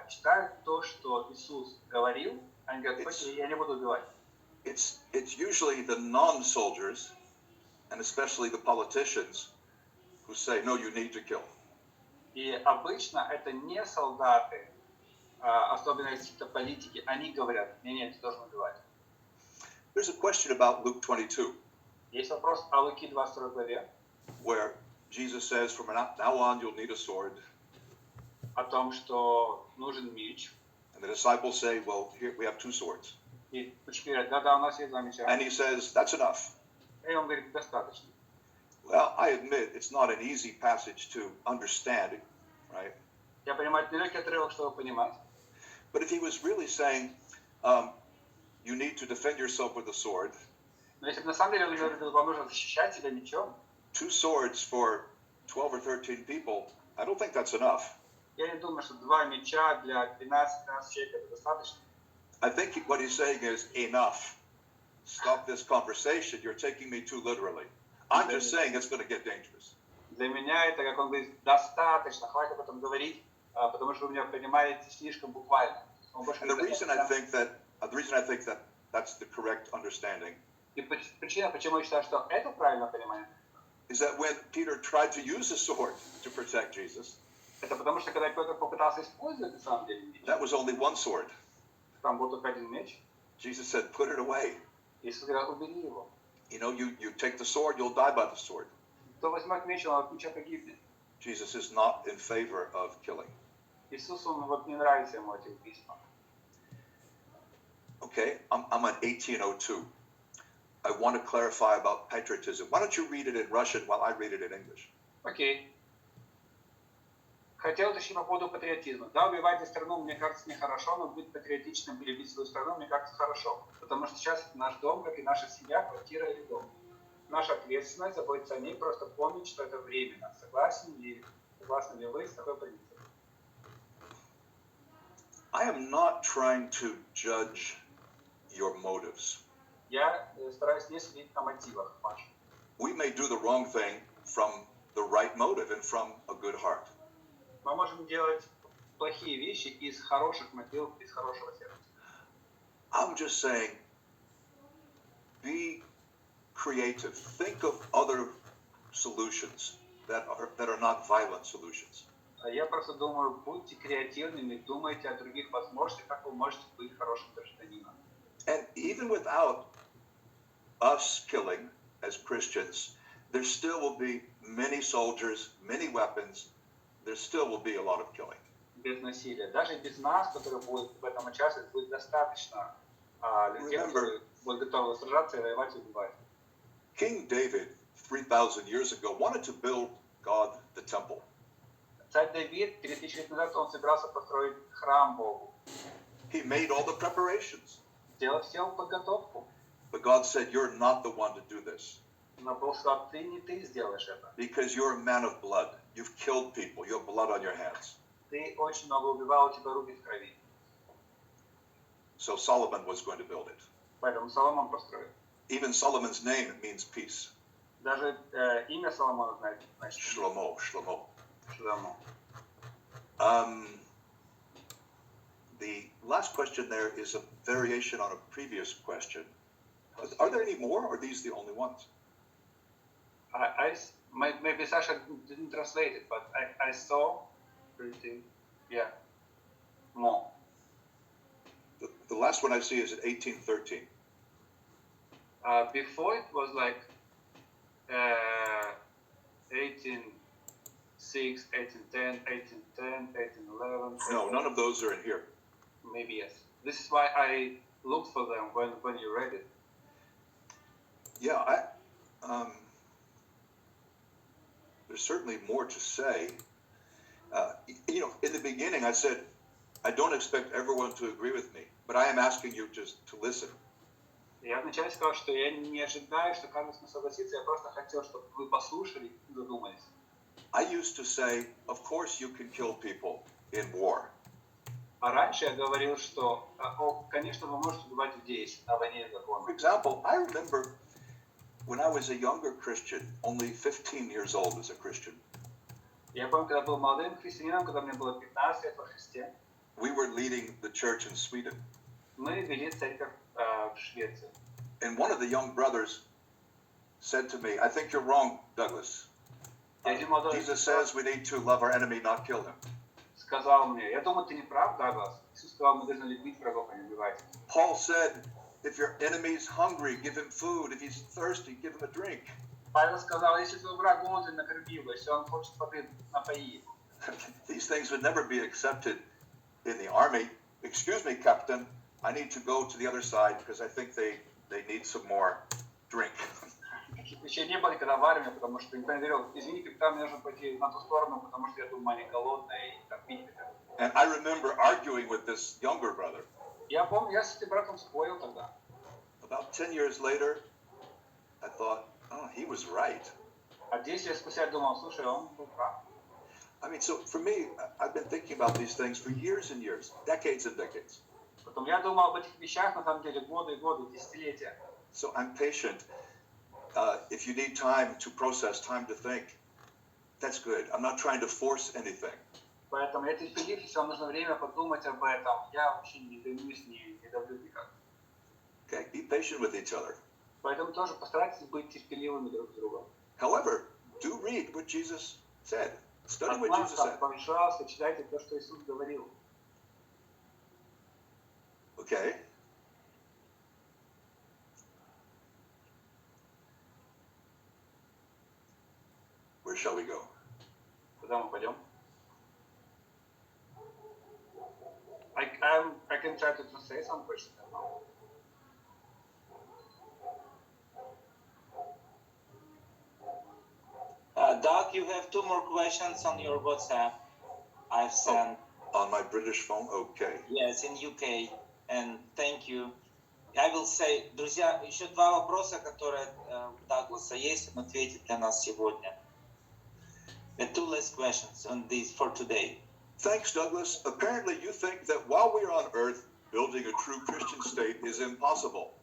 читают то, что Иисус говорил, они говорят, окей, я не буду убивать. It's usually the non-soldiers, and especially the politicians, who say, no, you need to kill. И обычно это не солдаты, особенно если это политики, они говорят, нет, ты должен убивать. There's a question about Luke 22, Есть вопрос о Луки 22 главе, where Jesus says, from now on, you'll need a sword. о том, что нужен меч. And the disciples say, well, here we have two swords. И ученики говорят, да, у нас есть два меча. And he says, that's enough. И он говорит, достаточно. Well, I admit it's not an easy passage to understand, right? Я понимаю, это нелегкий отрывок, чтобы понимать. But if he was really saying, you need to defend yourself with a sword, Но если бы на самом деле он говорил, вам нужно защищать себя мечом, two swords for 12 or 13 people, I don't think that's enough. я не думаю, что два меча для 12-13 человек это достаточно. I think what he's saying is, enough. Stop this conversation. You're taking me too literally. I'm just saying it's going to get dangerous. Для меня это, как он говорит, достаточно, хватит об этом говорить, потому что вы меня понимаете слишком буквально. And the reason I think that that's the correct understanding И причина, почему я считаю, что это правильное понимание, is that when Peter tried to use a sword to protect Jesus, это потому что когда Петр попытался использовать на самом деле меч, that was only one sword. там был только один меч, Jesus said, put it away. Иисус говорил, убери его. You take the sword, you'll die by the sword. Кто возьмет меч, он от меча погибнет. Jesus is not in favor of killing. Иисусу вот не нравится ему эти убийства. Okay, I'm on 1802. I want to clarify about patriotism. Why don't you read it in Russian while I read it in English? Окей. Хотел уточнить по поводу патриотизма. Да, убивать за страну, мне кажется, нехорошо, но быть патриотичным и любить свою страну, мне кажется, хорошо. Потому что сейчас это наш дом, как и наша семья, квартира или дом. Наша ответственность заботиться о ней, просто помнить, что это временно. Согласны ли вы с такой позицией? I am not trying to judge your motives. Я стараюсь не судить о мотивах ваших. We may do the wrong thing from the right motive and from a good heart. Мы можем делать плохие вещи из хороших мотивов, из хорошего сердца. I'm just saying, be creative. Think of other solutions that are not violent solutions. Я просто думаю, будьте креативными, думайте о других возможностях, как вы можете быть хорошим гражданином. And even without us killing as Christians, there still will be many soldiers, many weapons. There still will be a lot of killing. Без насилия. Даже без нас, которые будут в этом участвовать, будет достаточно людей, которые будут готовы сражаться и воевать и убивать. King David, 3,000 years ago, wanted to build God the temple. Царь Давид 3000 лет назад он собирался построить храм Богу. He made all the preparations. Сделал всю подготовку. But God said, you're not the one to do this. Но Бог сказал, не ты сделаешь это. Because you're a man of blood. You've killed people. You have blood on your hands. Ты очень много убивал, у тебя руки в крови. So Solomon was going to build it. Поэтому Соломон построил. Even Solomon's name means peace. Даже имя Соломона значит Shlomo. Шломо. The last question there is a variation on a previous question. Are there any more, or are these the only ones? Maybe Sasha didn't translate it, but I saw everything. Yeah. More. The last one I see is at 1813. Before it was like 18:6, 18:10, 18:10, 18:11. No, none of those are in here. Maybe yes. This is why I looked for them when you read it. Yeah, there's certainly more to say. In the beginning I said, I don't expect everyone to agree with me, but I am asking you just to listen. Я вначале сказал, что я не ожидаю, что каждый с ним согласится, я просто хотел, чтобы вы послушали и задумались. I used to say, of course you can kill people in war. А раньше я говорил, что, конечно, вы можете убивать людей на войне и законе. For example, I remember when I was a younger Christian, only 15 years old as a Christian, Я помню, когда был молодым христианином, когда мне было 15 лет во Христе, we were leading the church in Sweden. мы вели церковь в Швеции. And one of the young brothers said to me, I think you're wrong, Douglas. Jesus says we need to love our enemy, not kill him. Сказал мне, я думаю, ты не прав, Даглас. Иисус сказал, мы должны любить врагов, а не убивать. Paul said, if your enemy's hungry, give him food. If he's thirsty, give him a drink. Павел сказал, если твой враг голоден, накорми его, если он хочет воды, напои его. These things would never be accepted in the army. Excuse me, Captain, I need to go to the other side because I think they need some more drink. Таких вещей не было никогда в армии, потому что никто не говорил, извини, капитан, мне нужно пойти на ту сторону, потому что я думаю, они голодные и так пить хотят. And I remember arguing with this younger brother. Я помню, я с этим братом спорил тогда. About 10 years later, I thought, oh, he was right. А 10 лет спустя я думал, слушай, он был прав. I mean, so for me, I've been thinking about these things for years and years, decades and decades. Потом я думал об этих вещах, на самом деле, годы и годы, десятилетия. So I'm patient. If you need time to process, time to think, that's good. I'm not trying to force anything. Поэтому я терпелив, если вам нужно время подумать об этом, я вообще не гонюсь, не давлю никак. Okay, be patient with each other. Поэтому тоже постарайтесь быть терпеливыми друг с другом. However, do read what Jesus said. Study what Jesus Однако, said. пожалуйста, читайте то, что Иисус говорил. Okay? Where shall we go? Куда мы пойдем? I can try to say some questions now. Doug, you have 2 more questions on your WhatsApp. I've sent. On my British phone? Okay. Yes, in UK. And thank you. I will say, друзья, еще 2 вопроса, которые у Дагласа есть, он ответит для нас сегодня. The 2 last questions on this for today. Thanks, Douglas. Apparently you think that while we're on earth, building a true Christian state is impossible,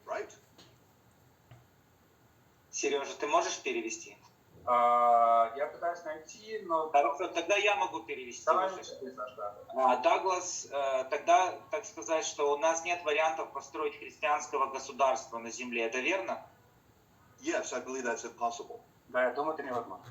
right? Сережа, ты можешь перевести? Я пытаюсь найти, но... Хорошо, тогда я могу перевести. Давай уже. лучше ты, Саш, да. Даглас, тогда, так сказать, что у нас нет вариантов построить христианского государства на земле, это верно? Yes, I believe that's impossible. Да, я думаю, это невозможно.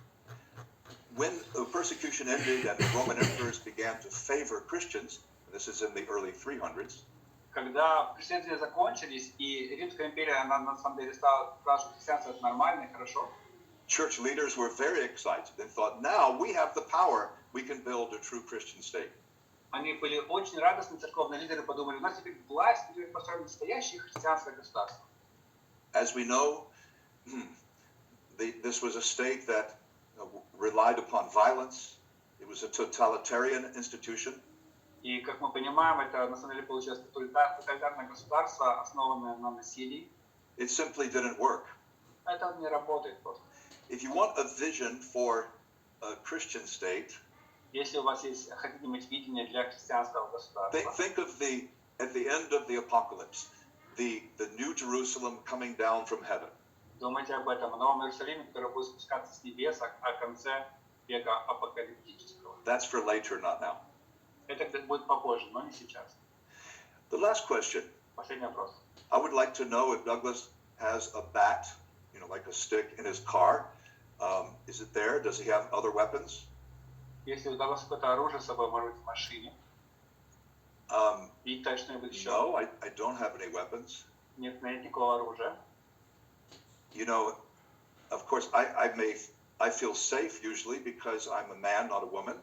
When persecution ended and the Roman emperors began to favor Christians, this is in the early 300s, Когда преследования закончились, и Римская империя, она на самом деле стала, что христианство это нормально и хорошо, church leaders were very excited and thought, now we have the power, we can build a true Christian state. они были очень радостны, церковные лидеры подумали, у нас теперь власть, мы построим настоящее христианское государство. As we know, this was a state that relied upon violence. It was a totalitarian institution. И, как мы понимаем, это на самом деле получилось тоталитарное государство, основанное на насилии. It simply didn't work. Это не работает просто. If you want a vision for a Christian state, Если у вас есть, хотите иметь видение для христианского государства, think of at the end of the apocalypse, the New Jerusalem coming down from heaven. думайте об этом, о Новом Иерусалиме, который будет спускаться с небес о конце века апокалиптического. That's for later, not now. Это будет попозже, но не сейчас. The last question. Последний вопрос. I would like to know if Douglas has a bat, like a stick in his car. Is it there? Does he have other weapons? Если удалось какое-то оружие с собой, может быть, в машине, и точно будет еще. No, I don't have any weapons. Нет никакого оружия. Of course, I feel safe usually because I'm a man, not a woman.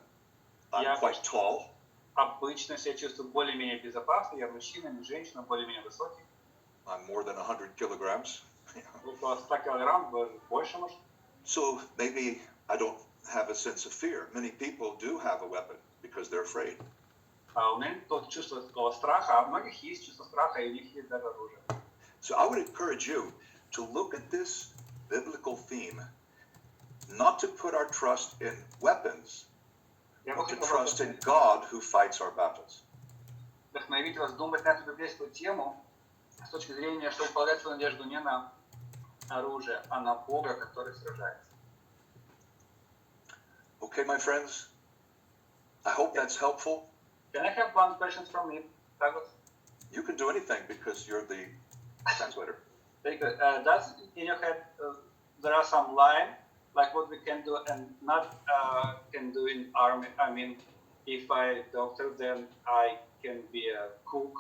I'm quite tall. Обычно себя чувствую более-менее безопасно. Я мужчина, не женщина, более-менее высокий. I'm more than 100 kilograms. Около 100 килограмм, больше, может. So maybe I don't have a sense of fear. Many people do have a weapon because they're afraid. А у меня нет чувства такого страха, а у многих есть чувство страха, и у них есть даже оружие. So I would encourage you to look at this biblical theme, not to put our trust in weapons, but to trust in God who fights our battles. Вдохновить вас думать на эту библейскую тему с точки зрения, чтобы полагать свою надежду не на оружие, а на Бога, который сражается. Okay, my friends, I hope that's helpful. Can I have one question from me, Douglas? You can do anything because you're the translator. Very good. Does in your head there are some line like what we can do and not can do in army? I mean, if I doctor, then I can be a cook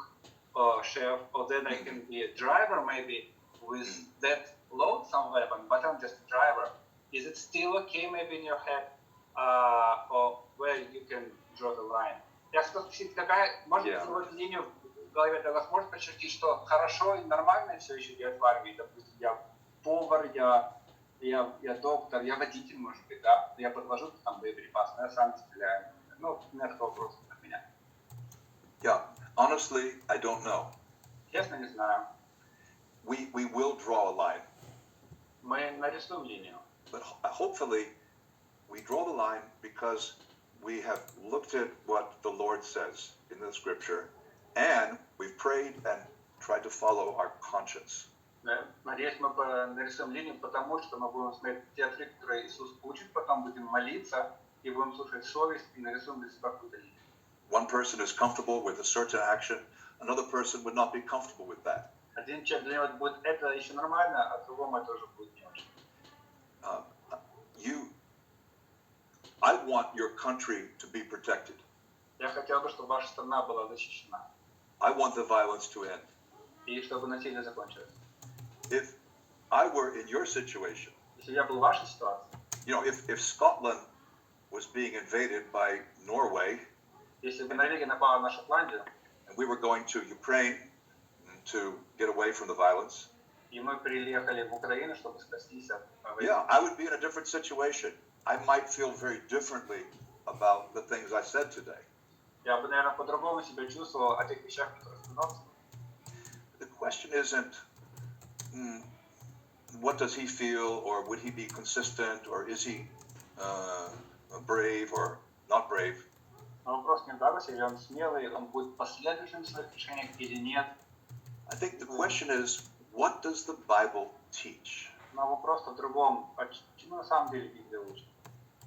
or chef, or then I can be a driver maybe with that load some weapon, but I'm just a driver. Is it still okay maybe in your head, or where you can draw the line? Я хотел спросить, какая, может быть, вот линию в голове для вас может прочертить, что хорошо и нормально все еще делать в армии, допустим, я повар, я доктор, я водитель, может быть, да, я подвожу там боеприпасы, но я сам стреляю. Ну, у меня такой вопрос от меня. Yeah, honestly, I don't know. Честно, не знаю. We will draw a line, Мы нарисуем линию. but hopefully we draw the line because we have looked at what the Lord says in the scripture, and we've prayed and tried to follow our conscience. Надеюсь, мы нарисуем линию, потому что мы будем смотреть те отрывки, которые Иисус учит, потом будем молиться и будем слушать совесть и нарисуем для себя какую-то линию. One person is comfortable with a certain action, another person would not be comfortable with that. Один человек для него будет это еще нормально, а другому это уже будет не очень. I want your country to be protected. Я хотел бы, чтобы ваша страна была защищена. I want the violence to end. И чтобы насилие закончилось. If I were in your situation, Если я был в вашей ситуации, if Scotland was being invaded by Norway, если бы Норвегия напала на Шотландию, and we were going to Ukraine to get away from the violence, и мы приехали в Украину, чтобы спастись от войны, yeah, I would be in a different situation. I might feel very differently about the things I said today. я бы, наверное, по-другому себя чувствовал о тех вещах, которые сказал. The question isn't what does he feel, or would he be consistent, or is he brave or not brave? Но вопрос не в Дагласе, или он смелый, он будет последующим в своих решениях или нет. I think the question is, what does the Bible teach? Но вопрос в другом, чему на самом деле Библия учит.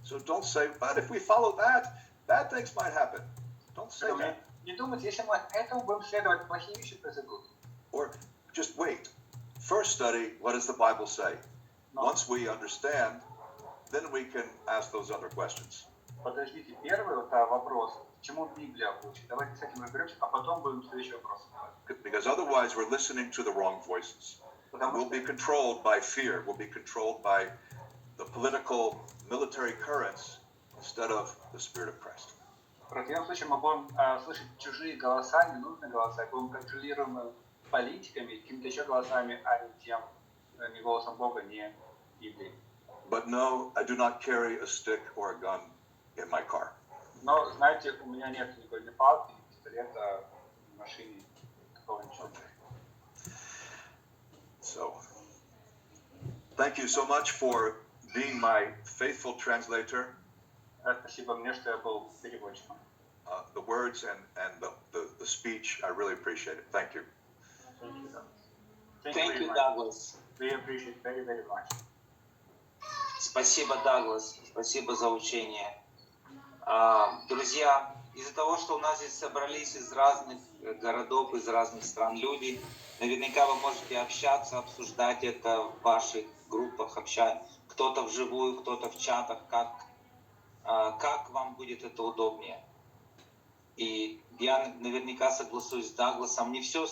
So don't say, but if we follow that, bad things might happen. Don't say that. Не думать, если мы этому будем следовать, плохие вещи произойдут. Or just wait. First study, what does the Bible say? Once we understand, then we can ask those other questions. Подождите, первый вопрос, чему Библия учит? Давайте с этим разберемся, а потом будем следующий вопрос. Because otherwise we're listening to the wrong voices. And we'll be controlled by fear. We'll be controlled by the political, military currents instead of the Spirit of Christ. В противном случае мы будем слышать чужие голоса, ненужные голоса, будем контролируемы политиками, какими-то еще голосами, а не голосом Бога, не Библией. But no, I do not carry a stick or a gun in my car. Но, знаете, у меня нет никакой ни палки, ни пистолета в машине, такого ничего. So, thank you so much for being my faithful translator. Спасибо мне, что я был переводчиком. The words and the speech, I really appreciate it. Thank you. Thank you, Даглас. We appreciate very, very much. Спасибо, Даглас. Спасибо за учение. Друзья, из-за того, что у нас здесь собрались из разных городов, из разных стран люди, наверняка вы можете общаться, обсуждать это в ваших группах, кто-то вживую, кто-то в чатах, как вам будет это удобнее. И я наверняка соглашусь с Дагласом. Не все,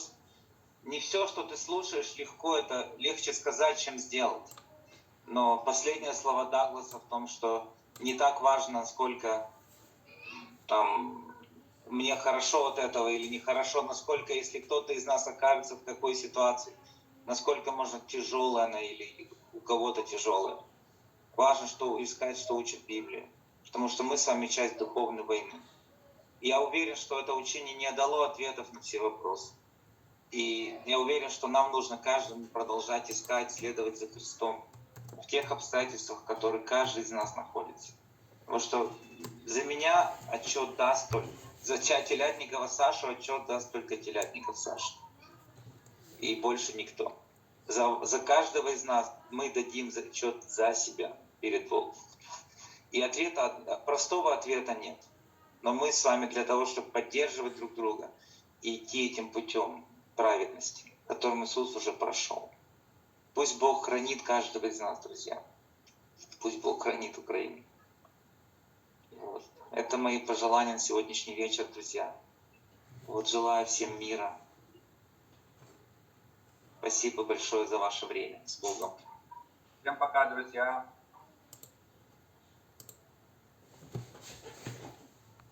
что ты слушаешь, легко, это легче сказать, чем сделать. Но последнее слово Дагласа в том, что не так важно, сколько там мне хорошо от этого или нехорошо, насколько, если кто-то из нас окажется в какой ситуации, насколько, может, тяжелая она или у кого-то тяжелая. Важно, что искать, что учит Библия, потому что мы с вами часть духовной войны. И я уверен, что это учение не дало ответов на все вопросы. И я уверен, что нам нужно каждому продолжать искать, следовать за Христом в тех обстоятельствах, в которых каждый из нас находится. Потому что за меня отчет даст только, за телятникова Сашу отчет даст только телятников Саша. И больше никто. За каждого из нас мы дадим отчет за себя перед Богом. И простого ответа нет. Но мы с вами для того, чтобы поддерживать друг друга и идти этим путем праведности, которым Иисус уже прошел. Пусть Бог хранит каждого из нас, друзья. Пусть Бог хранит Украину. Вот. Это мои пожелания на сегодняшний вечер, друзья. Вот желаю всем мира. Спасибо большое за ваше время. С Богом. Всем пока, друзья.